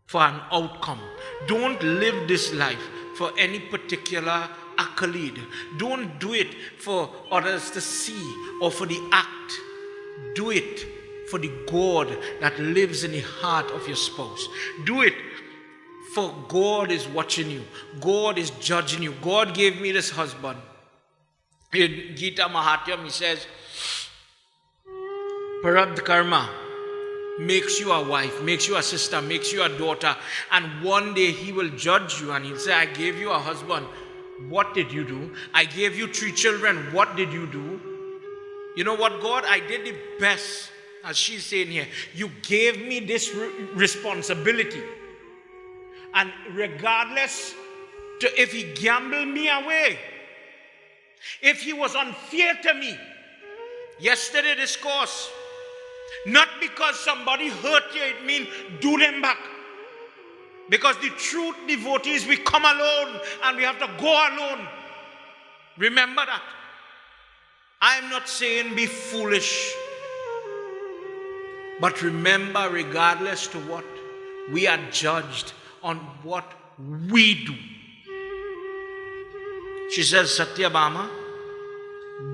Speaker 3: for an outcome. Don't live this life for any particular accolade. Don't do it for others to see or for the act. Do it for the God that lives in the heart of your spouse. Do it for God is watching you. God is judging you. God gave me this husband. In Gita Mahatyam, he says, Parad Karma makes you a wife, makes you a sister, makes you a daughter, and one day he will judge you and he'll say, I gave you a husband. What did you do? I gave you 3 children. What did you do? You know what, God? I did the best. As she's saying here, you gave me this responsibility. And regardless to if he gambled me away, if he was unfair to me, yesterday discourse, not because somebody hurt you, it means do them back. Because the truth, devotees, we come alone and we have to go alone. Remember that. I am not saying be foolish. But remember, regardless to what, we are judged on what we do. She says, Satyabhama,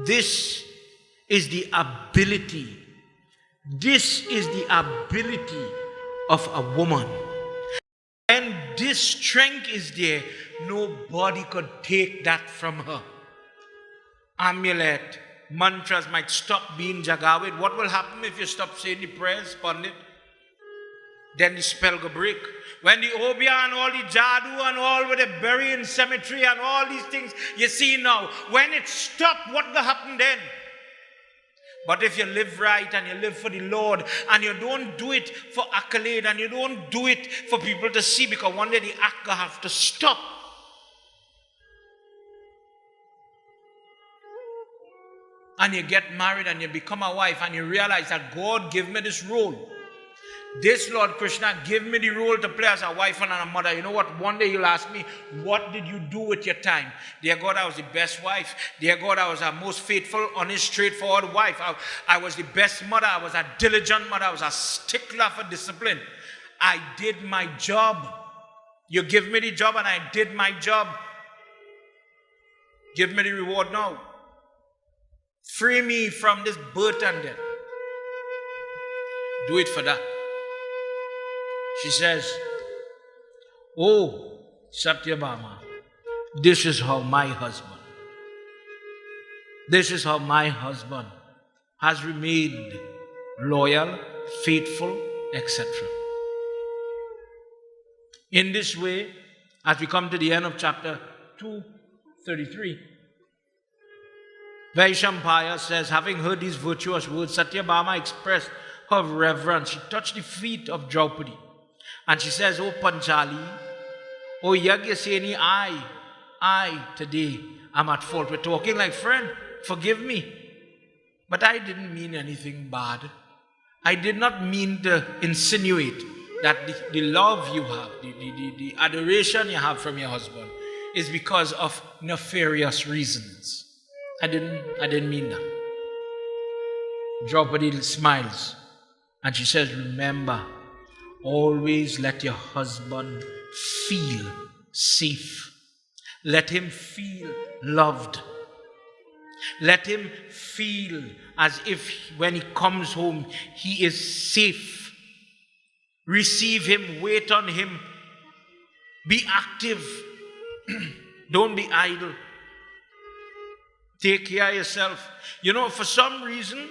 Speaker 3: this is the ability. This is the ability of a woman. And this strength is there. Nobody could take that from her. Amulet, mantras might stop being jagawit. What will happen if you stop saying the prayers, Pandit? Then the spell will break. When the obia and all the jadoo and all with the burying cemetery and all these things you see now, when it stopped, what will happen then? But if you live right and you live for the Lord and you don't do it for accolade and you don't do it for people to see, because one day the act will have to stop. And you get married and you become a wife and you realize that God gave me this role. This Lord Krishna gave me the role to play as a wife and a mother. You know what? One day you'll ask me, what did you do with your time? Dear God, I was the best wife. Dear God, I was a most faithful, honest, straightforward wife. I was the best mother. I was a diligent mother. I was a stickler for discipline. I did my job. You give me the job and I did my job. Give me the reward now. Free me from this birth and death. Do it for that. She says, oh, Satyabhama, this is how my husband has remained loyal, faithful, etc. In this way, as we come to the end of chapter 233, Vaishampaya says, having heard these virtuous words, Satyabhama expressed her reverence. She touched the feet of Draupadi. And she says, oh Panchali, oh Yagyaseni, I today am at fault. We're talking like friend. Forgive me. But I didn't mean anything bad. I did not mean to insinuate that the love you have, the adoration you have from your husband is because of nefarious reasons. I didn't mean that. Draupadi smiles and she says, remember, always let your husband feel safe. Let him feel loved. Let him feel as if when he comes home, he is safe. Receive him, wait on him. Be active. Don't be idle. Take care of yourself. You know, for some reason,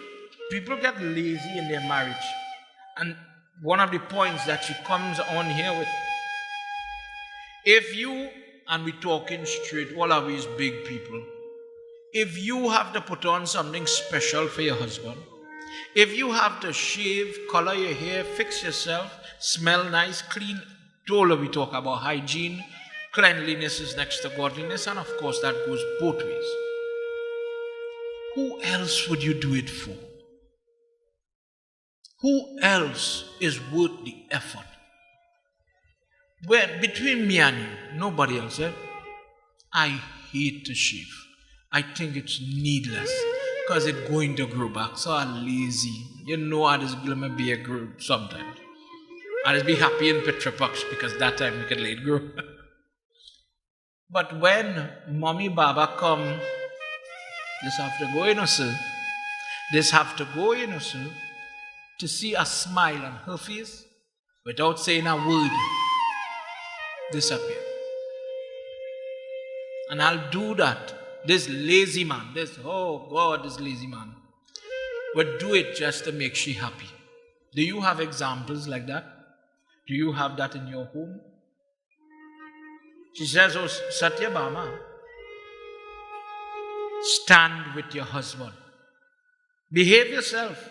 Speaker 3: people get lazy in their marriage. And one of the points that she comes on here with, if you, and we're talking straight, all of these big people, if you have to put on something special for your husband, if you have to shave, color your hair, fix yourself, smell nice, clean, all of we talk about hygiene, cleanliness is next to godliness, and of course that goes both ways. Who else would you do it for? Who else is worth the effort? Well, between me and you, nobody else. I hate to shave. I think it's needless because it's going to grow back. So I'm lazy. You know how this gonna be a grow sometimes. I'll just be happy in Petra Box because that time we can let it grow. But when mommy baba come, this have to go, sir. This have to go, sir, to see a smile on her face without saying a word. Disappear. And I'll do that. This lazy man, this lazy man would do it just to make she happy. Do you have examples like that? Do you have that in your home? She says, oh Satyabhama, stand with your husband. Behave yourself.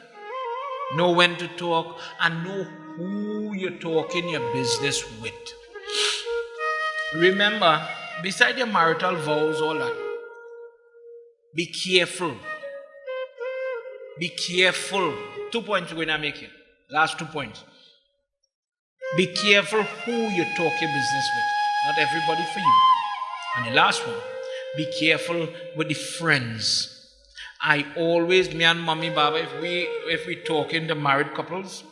Speaker 3: Know when to talk and know who you're talking your business with. Remember, beside your marital vows, all that, be careful. Be careful. 2 points we're going to make here. Last 2 points. Be careful who you talk your business with. Not everybody for you. And the last one, be careful with the friends. I always, me and mommy, baba, if we talking to married couples,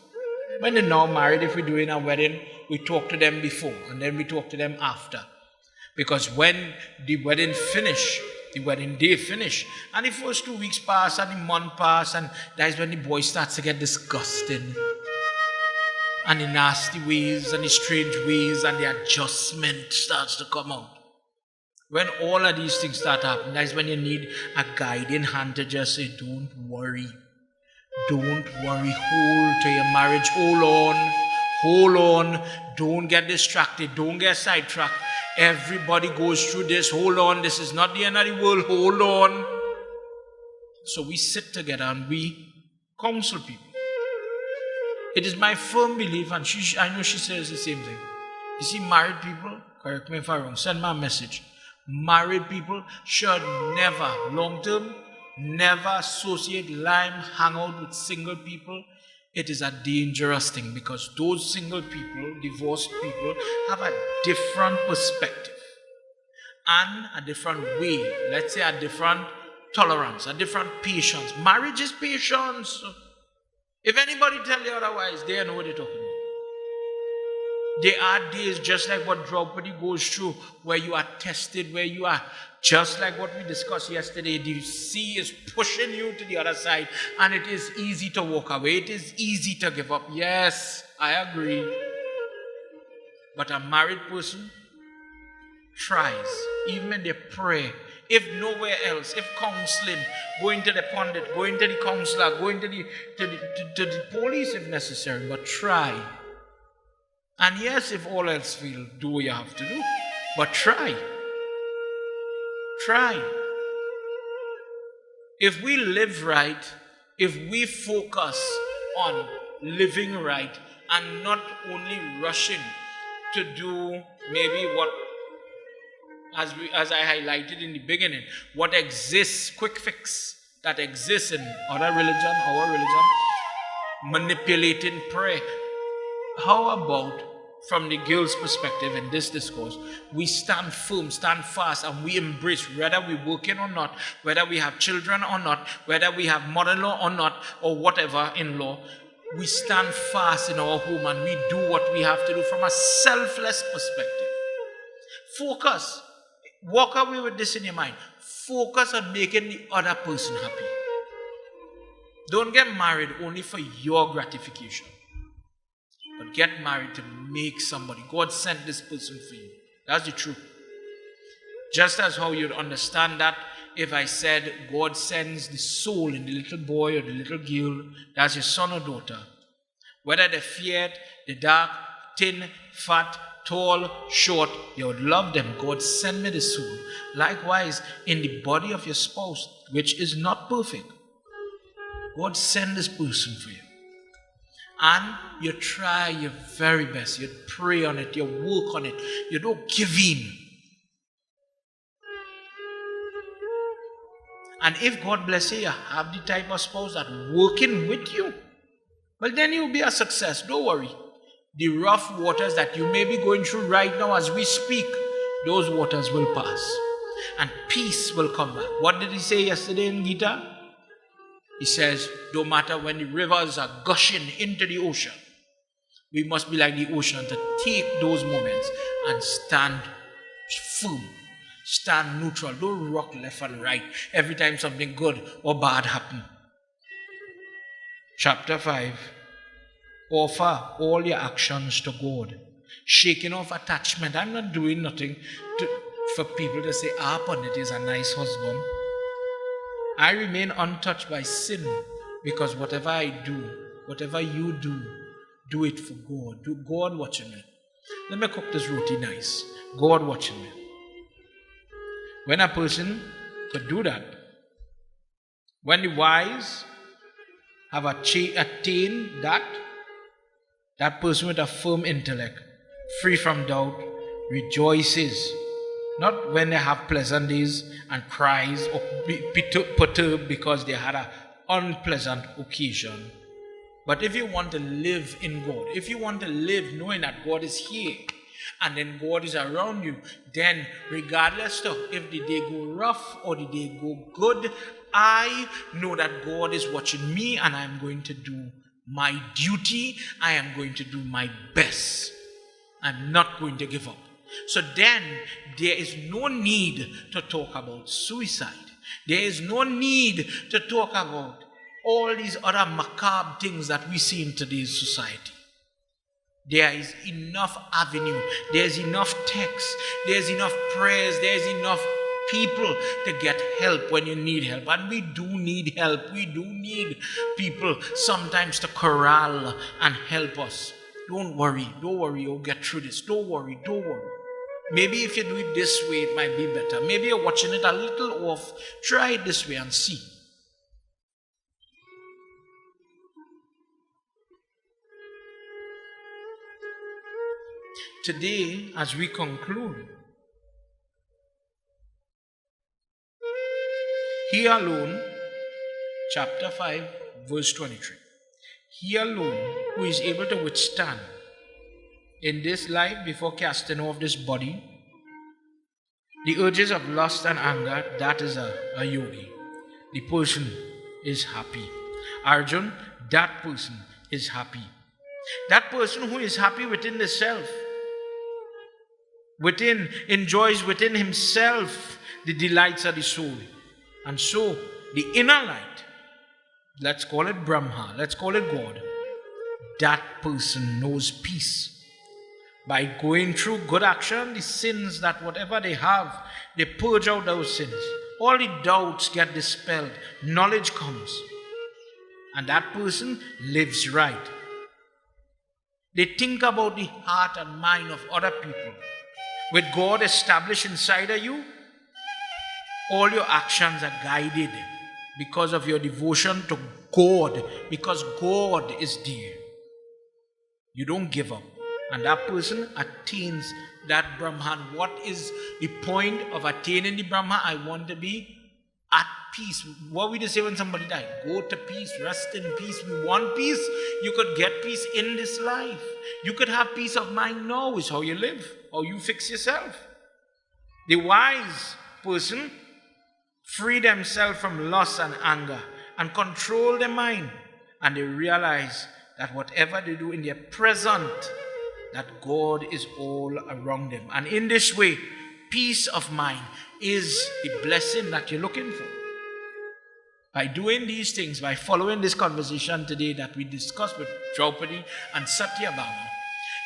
Speaker 3: when they're now married, if we're doing a wedding, we talk to them before and then we talk to them after. Because when the wedding finish, the wedding day finish, and the first 2 weeks pass and the month pass, and that's when the boy starts to get disgusted. And the nasty ways and the strange ways and the adjustment starts to come out. When all of these things start happening, that's when you need a guiding hand to just say, don't worry. Don't worry. Hold to your marriage. Hold on. Don't get distracted. Don't get sidetracked. Everybody goes through this. Hold on. This is not the end of the world. Hold on. So we sit together and we counsel people. It is my firm belief, and I know she says the same thing. You see, married people, correct me if I'm wrong, send me a message. Married people should never, long term, never associate, hang out with single people. It is a dangerous thing because those single people, divorced people, have a different perspective and a different way, let's say a different tolerance, a different patience. Marriage is patience. If anybody tell you otherwise, they know what they're talking about. There are days just like what Drupadi goes through, where you are tested, where you are just like what we discussed yesterday. The sea is pushing you to the other side, and it is easy to walk away. It is easy to give up. Yes, I agree. But a married person tries, even when they pray, if nowhere else, if counseling, going to the pundit, going to the counselor, going to the police if necessary, but try. And yes, if all else fails, do what you have to do. But try. Try. If we live right, if we focus on living right and not only rushing to do maybe what, as I highlighted in the beginning, what exists, quick fix that exists in other religion, our religion, manipulating prayer. How about from the girl's perspective in this discourse, we stand firm, stand fast, and we embrace, whether we're working or not, whether we have children or not, whether we have mother-in-law or not, or whatever in-law, we stand fast in our home and we do what we have to do from a selfless perspective. Focus. Walk away with this in your mind. Focus on making the other person happy. Don't get married only for your gratification. But get married to make somebody. God sent this person for you. That's the truth. Just as how you'd understand that if I said God sends the soul in the little boy or the little girl, that's your son or daughter. Whether they're fair, they're dark, thin, fat, tall, short, you would love them. God send me the soul. Likewise, in the body of your spouse, which is not perfect, God send this person for you. And you try your very best. You pray on it. You work on it. You don't give in. And if God bless you, you have the type of spouse that working with you, well, then you'll be a success. Don't worry. The rough waters that you may be going through right now as we speak, those waters will pass. And peace will come back. What did he say yesterday in Gita? He says, no matter when the rivers are gushing into the ocean, we must be like the ocean to take those moments and stand firm, stand neutral. Don't rock left and right every time something good or bad happens. Chapter 5. Offer all your actions to God. Shaking off attachment. I'm not doing nothing for people to say, Pandit is a nice husband. I remain untouched by sin because whatever I do, whatever you do, do it for God. Do God watching me. Let me cook this roti nice. God watching me. When a person could do that, when the wise have attained that person with a firm intellect, free from doubt, rejoices. Not when they have pleasant days and cries or perturbed because they had an unpleasant occasion. But if you want to live in God, if you want to live knowing that God is here and then God is around you, then regardless of if the day go rough or the day go good, I know that God is watching me and I'm going to do my duty. I am going to do my best. I'm not going to give up. So then, there is no need to talk about suicide. There is no need to talk about all these other macabre things that we see in today's society. There is enough avenue. There is enough text. There is enough prayers. There is enough people to get help when you need help. And we do need help. We do need people sometimes to corral and help us. Don't worry, you'll get through this. Don't worry. Maybe if you do it this way, it might be better. Maybe you're watching it a little off. Try it this way and see. Today, as we conclude, He alone, chapter 5, verse 23. He alone who is able to withstand in this life before casting off this body the urges of lust and anger, that is a yogi. The person is happy. Arjun, that person is happy. That person who is happy within the self within, enjoys within himself the delights of the soul. And so, the inner light, let's call it Brahma, let's call it God, that person knows peace. By going through good action, the sins that whatever they have, they purge out those sins. All the doubts get dispelled. Knowledge comes. And that person lives right. They think about the heart and mind of other people. With God established inside of you, all your actions are guided because of your devotion to God, because God is there. You don't give up. And that person attains that Brahman. What is the point of attaining the Brahman? I want to be at peace. What we say when somebody dies? Go to peace, rest in peace. We want peace. You could get peace in this life. You could have peace of mind now, is how you live, how you fix yourself. The wise person free themselves from lust and anger and control their mind. And they realize that whatever they do in their present, that God is all around them. And in this way, peace of mind is the blessing that you're looking for. By doing these things, by following this conversation today that we discussed with Drupadi and Satyabhama,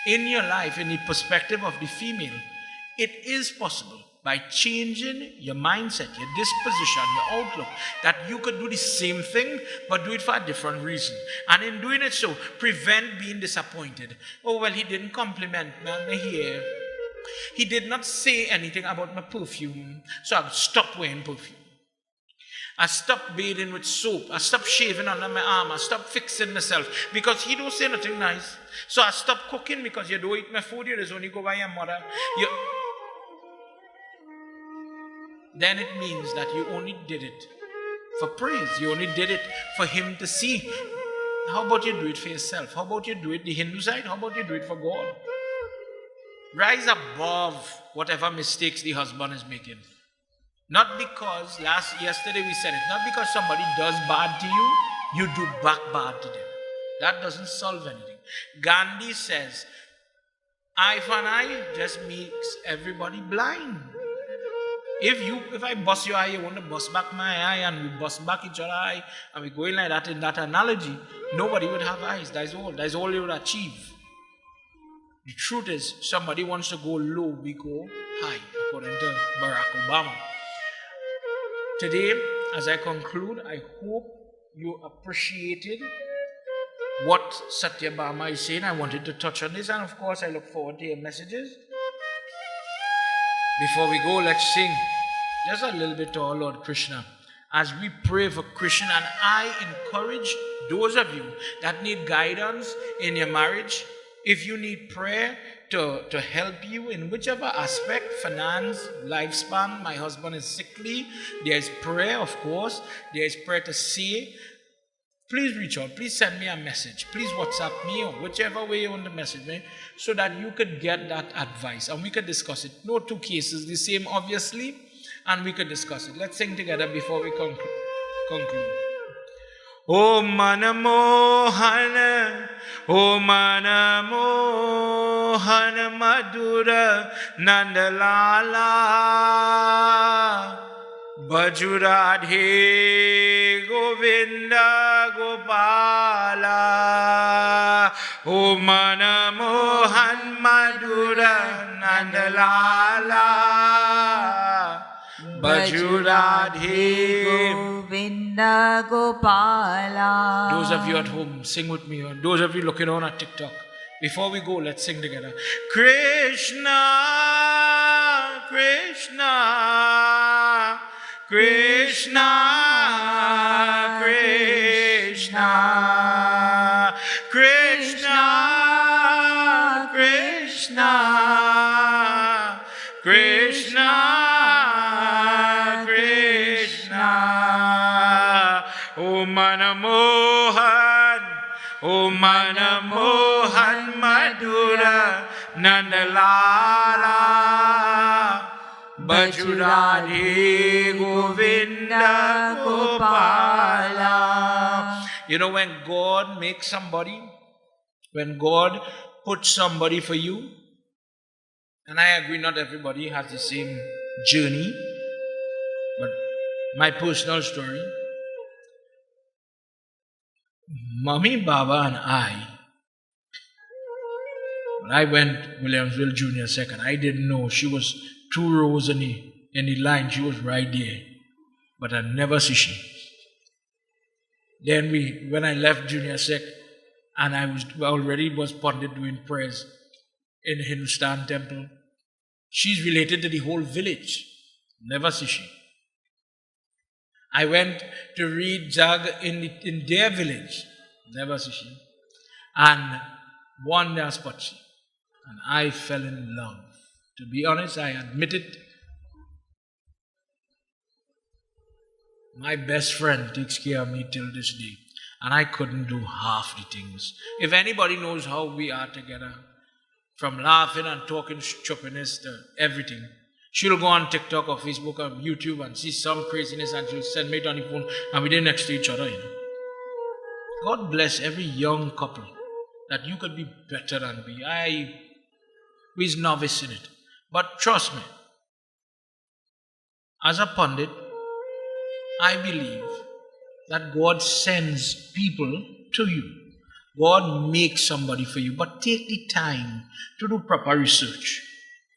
Speaker 3: in your life, in the perspective of the female, it is possible by changing your mindset, your disposition, your outlook, that you could do the same thing, but do it for a different reason. And in doing it so, prevent being disappointed. Oh, well, he didn't compliment me on my hair. He did not say anything about my perfume, so I stopped wearing perfume. I stopped bathing with soap. I stopped shaving under my arm. I stopped fixing myself because he don't say nothing nice. So I stopped cooking because you don't eat my food. You just only go by your mother. Then it means that you only did it for praise. You only did it for him to see. How about you do it for yourself? How about you do it the Hindu side? How about you do it for God? Rise above whatever mistakes the husband is making. Not because, yesterday we said it, not because somebody does bad to you, you do back bad to them. That doesn't solve anything. Gandhi says, eye for an eye just makes everybody blind. If I bust your eye, you want to bust back my eye, and we bust back each other's eye, and we go in like that in that analogy, nobody would have eyes. That's all they would achieve. The truth is, somebody wants to go low, we go high, according to Barack Obama. Today, as I conclude, I hope you appreciated what Satyabhama is saying. I wanted to touch on this, and of course, I look forward to your messages. Before we go, let's sing just a little bit to our Lord Krishna as we pray for Krishna. And I encourage those of you that need guidance in your marriage, if you need prayer to help you in whichever aspect, finance, lifespan, my husband is sickly, there is prayer, of course, there is prayer to say, please reach out, please send me a message, please WhatsApp me or whichever way you want to message me, so that you could get that advice and we could discuss it. No two cases the same, obviously, and we could discuss it. Let's sing together before we conclude. O Manamohana, O Manamohana Madhura Nandalala, Bajuradhe Govinda Gopala, O Manamohan Madhura Nandalala, Bajuradhe
Speaker 4: Govinda Gopala.
Speaker 3: Those of you at home, sing with me. Or those of you looking on at TikTok, before we go, let's sing together. Krishna, Krishna, Krishna, Krishna, Krishna, Krishna, Krishna, Krishna. O Manamohan, O Manamohan Madhura Nandalala, Bajuradhe Govinda Gopala. You know, when God makes somebody, when God puts somebody for you, And I agree not everybody has the same journey, but my personal story, Mommy, Baba and when I went Williamsville Junior Second, I didn't know she was 2 rows in the line. She was right there. But I never see she. Then when I left Junior Sec, and I was Pandit doing prayers in Hindustan temple, she's related to the whole village. Never see she. I went to read Jag in their village. Never see she. And one day spot she. And I fell in love. To be honest, I admit it. My best friend takes care of me till this day. And I couldn't do half the things. If anybody knows how we are together, from laughing and talking stupidness to everything, she'll go on TikTok or Facebook or YouTube and see some craziness and she'll send me it on the phone and we're next to each other, God bless every young couple that you could be better than we. We's novice in it. But trust me, as a pundit, I believe that God sends people to you. God makes somebody for you, but take the time to do proper research.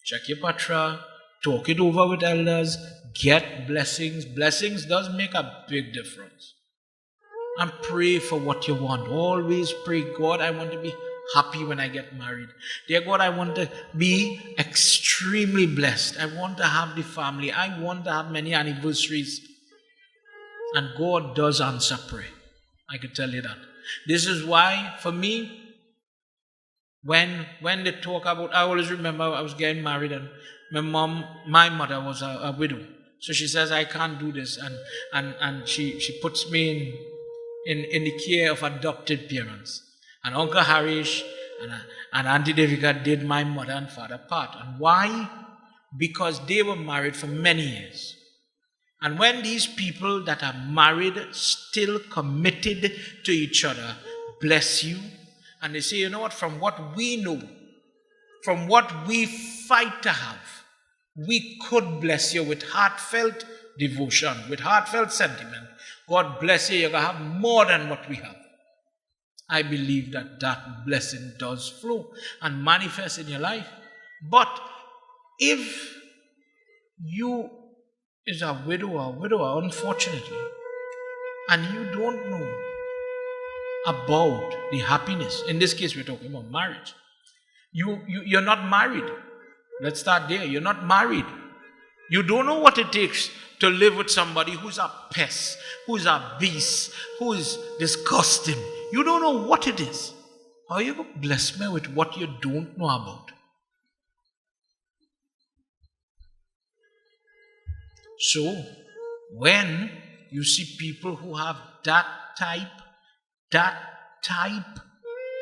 Speaker 3: Check your patra, talk it over with elders, get blessings. Blessings does make a big difference. And pray for what you want. Always pray, God, I want to be happy when I get married. Dear God, I want to be extremely blessed. I want to have the family. I want to have many anniversaries. And God does answer prayer. I can tell you that. This is why, for me, when they talk about, I always remember I was getting married and my mother was a widow. So she says, I can't do this. And she puts me in the care of adopted parents. And Uncle Harish and Auntie Devika did my mother and father part. And why? Because they were married for many years. And when these people that are married, still committed to each other, bless you, and they say, you know what, from what we know, from what we fight to have, we could bless you with heartfelt devotion, with heartfelt sentiment. God bless you, you're going to have more than what we have. I believe that blessing does flow and manifest in your life. But if you is a widower, unfortunately, and you don't know about the happiness, in this case we're talking about marriage, you're not married. Let's start there. You're not married. You don't know what it takes to live with somebody who's a pest, who's a beast, who is disgusting. You don't know what it is. How are you going to bless me with what you don't know about? So, when you see people who have that type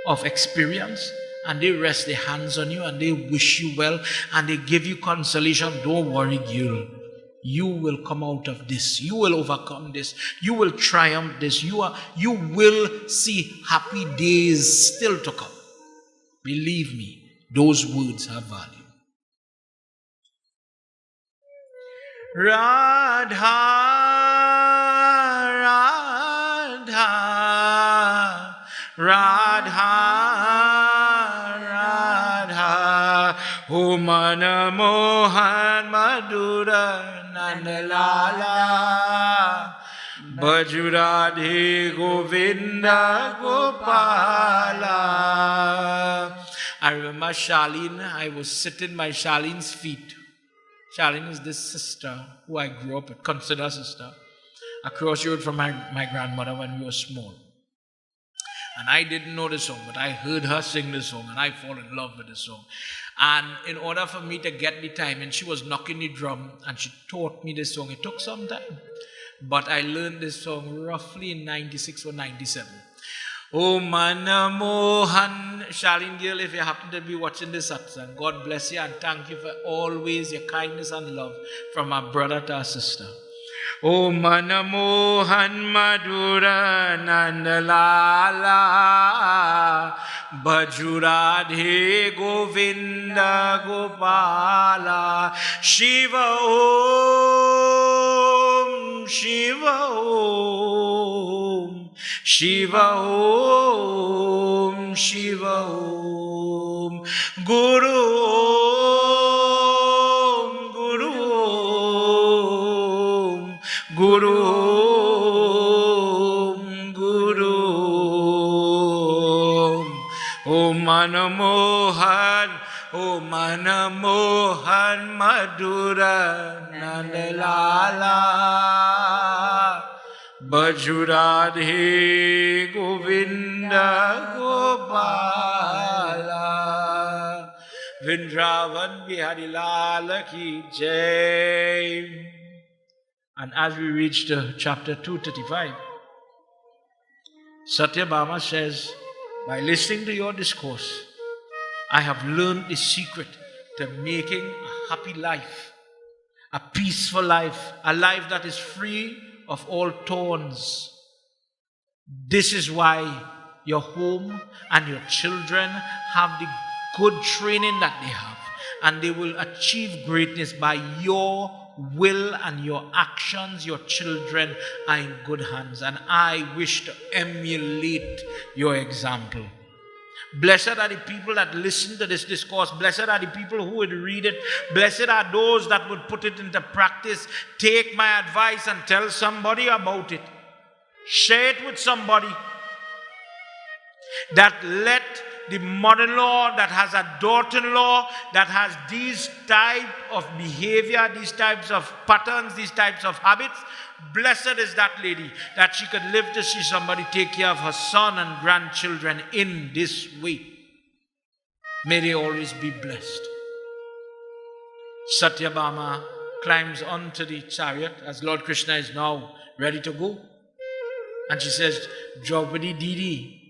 Speaker 3: of experience, and they rest their hands on you and they wish you well and they give you consolation, don't worry, girl. You will come out of this. You will overcome this. You will triumph this. You will see happy days still to come. Believe me, those words have value. Radha, Radha, Radha, Radha, O Mana Mohan Madhura Nandalala, Bajurade Govinda Gopala. I remember Charlene, I was sitting by Charlene's feet. Charlene is this sister who I grew up with, consider sister, across the road from my grandmother when we were small. And I didn't know the song, but I heard her sing the song and I fall in love with the song. And in order for me to get the time, and she was knocking the drum and she taught me this song. It took some time, but I learned this song roughly in 96 or 97. Oh Mana Mohan, Charlene girl, if you happen to be watching this satsang, God bless you and thank you for always your kindness and love from our brother to our sister. Oh Mana Mohan Madhura Nandalala, Bhajuradhe Govinda Gopala. Shiva Om, Shiva Om, Shiva Om, Shiva Om. Guru Om, Guru Om, Guru Om, Guru Om. Om Manamohan, Om Manamohan Madhura Nandalala. Bhajuradhe Govinda Gopala. Vrindavan Bihari Lala ki jai. And as we reach to chapter 235, Satyabhama says, by listening to your discourse, I have learned the secret to making a happy life, a peaceful life, a life that is free of all thorns. This is why your home and your children have the good training that they have, and they will achieve greatness by your will and your actions. Your children are in good hands, and I wish to emulate your example. Blessed are the people that listen to this discourse. Blessed are the people who would read it. Blessed are those that would put it into practice. Take my advice and tell somebody about it. Share it with somebody. That let the mother-in-law that has a daughter-in-law that has these type of behavior, these types of patterns, these types of habits, blessed is that lady that she could live to see somebody take care of her son and grandchildren in this way. May they always be blessed. Satyabhama climbs onto the chariot as Lord Krishna is now ready to go. And she says, Drupadi Didi,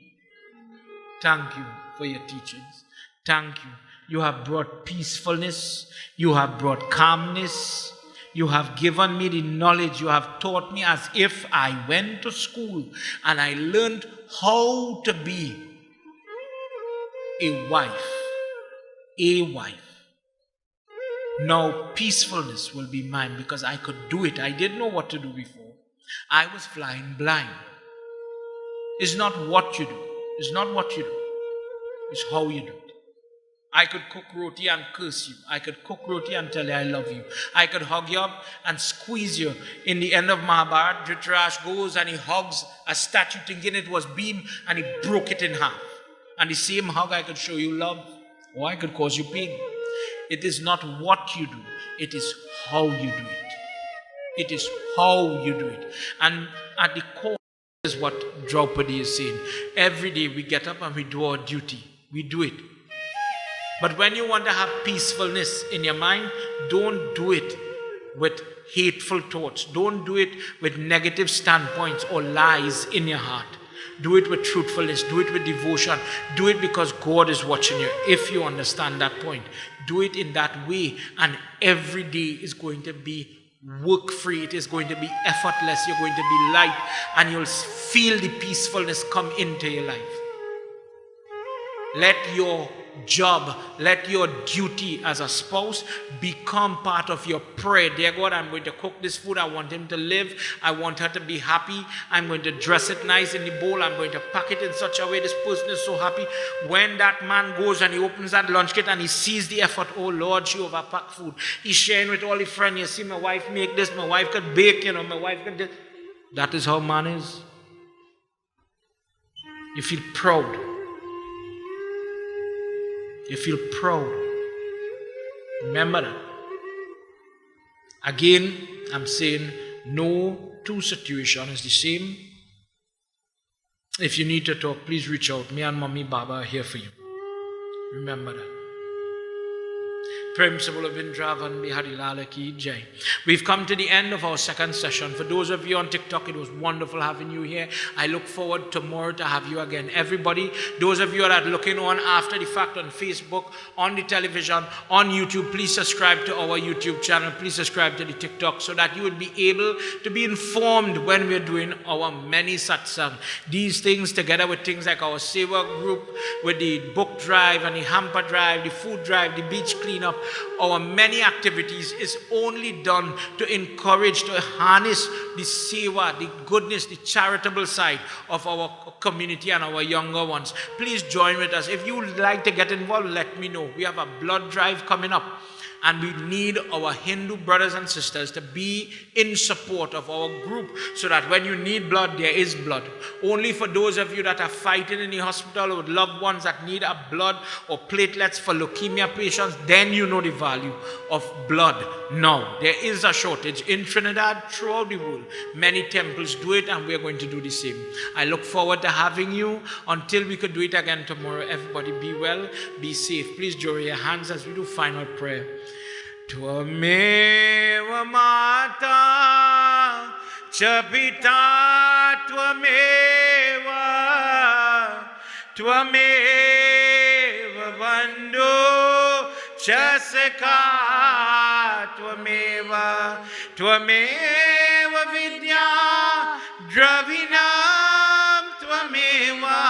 Speaker 3: thank you for your teachings. Thank you. You have brought peacefulness. You have brought calmness. You have given me the knowledge. You have taught me as if I went to school and I learned how to be a wife. A wife. Now peacefulness will be mine because I could do it. I didn't know what to do before. I was flying blind. It's not what you do. It's not what you do. It's how you do it. I could cook roti and curse you. I could cook roti and tell you I love you. I could hug you up and squeeze you. In the end of Mahabharata, Dhritarashtra goes and he hugs a statue thinking it was beam and he broke it in half. And the same hug I could show you love or I could cause you pain. It is not what you do. It is how you do it. It is how you do it. And at the core is what Drupadi is saying. Every day we get up and we do our duty. We do it. But when you want to have peacefulness in your mind, don't do it with hateful thoughts. Don't do it with negative standpoints or lies in your heart. Do it with truthfulness. Do it with devotion. Do it because God is watching you. If you understand that point, do it in that way, and every day is going to be work-free. It is going to be effortless. You're going to be light, and you'll feel the peacefulness come into your life. Let your job, let your duty as a spouse become part of your prayer. Dear God, I'm going to cook this food. I want him to live. I want her to be happy. I'm going to dress it nice in the bowl. I'm going to pack it in such a way this person is so happy. When that man goes and he opens that lunch kit and he sees the effort, oh Lord, she overpacked food. He's sharing with all his friends. You see, my wife make this, my wife could bake, my wife could do. That is how man is. You feel proud. You feel proud. Remember that. Again, I'm saying no two situations is the same. If you need to talk, please reach out. Me and Mommy Baba are here for you. Remember that. Prem Sabula Vindravan Bihari Lala Ki Jai. We've come to the end of our second session. For those of you on TikTok, it was wonderful having you here. I look forward tomorrow to have you again. Everybody, those of you that are looking on after the fact on Facebook, on the television, on YouTube, please subscribe to our YouTube channel. Please subscribe to the TikTok so that you would be able to be informed when we're doing our many satsang. These things together with things like our Seva group, with the book drive and the hamper drive, the food drive, the beach cleanup, our many activities is only done to encourage, to harness the seva, the goodness, the charitable side of our community and our younger ones. Please join with us. If you would like to get involved, let me know. We have a blood drive coming up. And we need our Hindu brothers and sisters to be in support of our group so that when you need blood, there is blood. Only for those of you that are fighting in the hospital with loved ones that need a blood or platelets for leukemia patients, then you know the value of blood. Now, there is a shortage in Trinidad, throughout the world. Many temples do it and we are going to do the same. I look forward to having you. Until we could do it again tomorrow, everybody be well, be safe. Please join your hands as we do final prayer. Tvameva Mata Cha Pita Tvameva Tvameva Bandhu Cha Sakha Tvameva Tvameva Vidya Dravinam Tvameva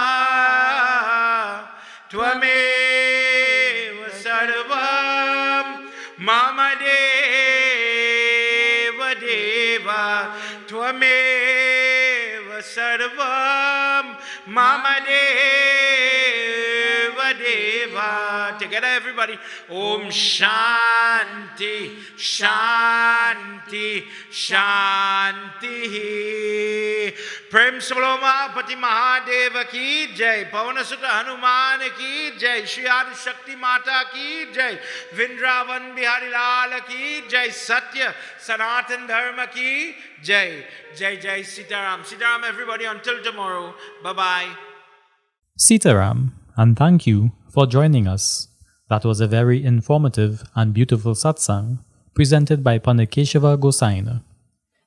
Speaker 3: Tvameva Sarvam Mama Deva Deva Tvameva Sarvam Mama Deva Deva. Together everybody. Om Shanti Shanti Shanti. Prem Sabloma Pati Mahadeva Ki Jai. Pavanasuta Hanuman Ki Jai. Shri Adi Shakti Mata Ki Jai. Vindravan Bihari Lala Ki Jai. Satya Sanatan Dharma Ki Jai. Jai Jai Sitaram. Sitaram everybody until tomorrow. Bye bye.
Speaker 2: Sitaram, and thank you for joining us. That was a very informative and beautiful satsang presented by Pandit Keshava Gosine.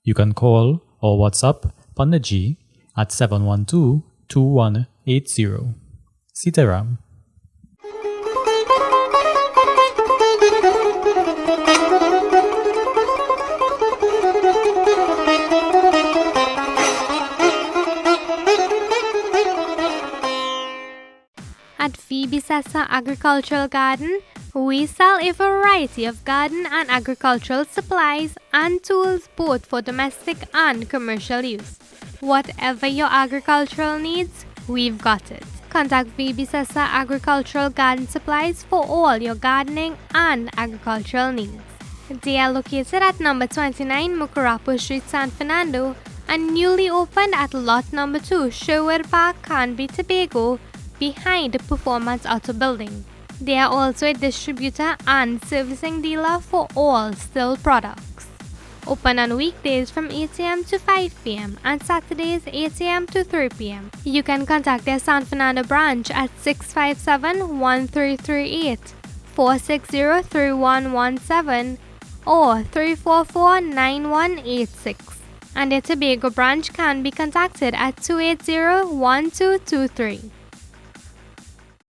Speaker 2: You can call or WhatsApp Panditji at 712-2180. Sitaram.
Speaker 1: At SKSA Agricultural Garden, we sell a variety of garden and agricultural supplies and tools both for domestic and commercial use. Whatever your agricultural needs, we've got it. Contact SKSA Agricultural Garden Supplies for all your gardening and agricultural needs. They are located at number 29 Mukurapu Street, San Fernando, and newly opened at lot number 2 Sherwood Park, Canby, Tobago, behind the Performance Auto Building. They are also a distributor and servicing dealer for all still products. Open on weekdays from 8 a.m. to 5 p.m. and Saturdays 8 a.m. to 3 p.m. You can contact their San Fernando branch at 657-1338, 460-3117, or 344-9186. And their Tobago branch can be contacted at 280-1223.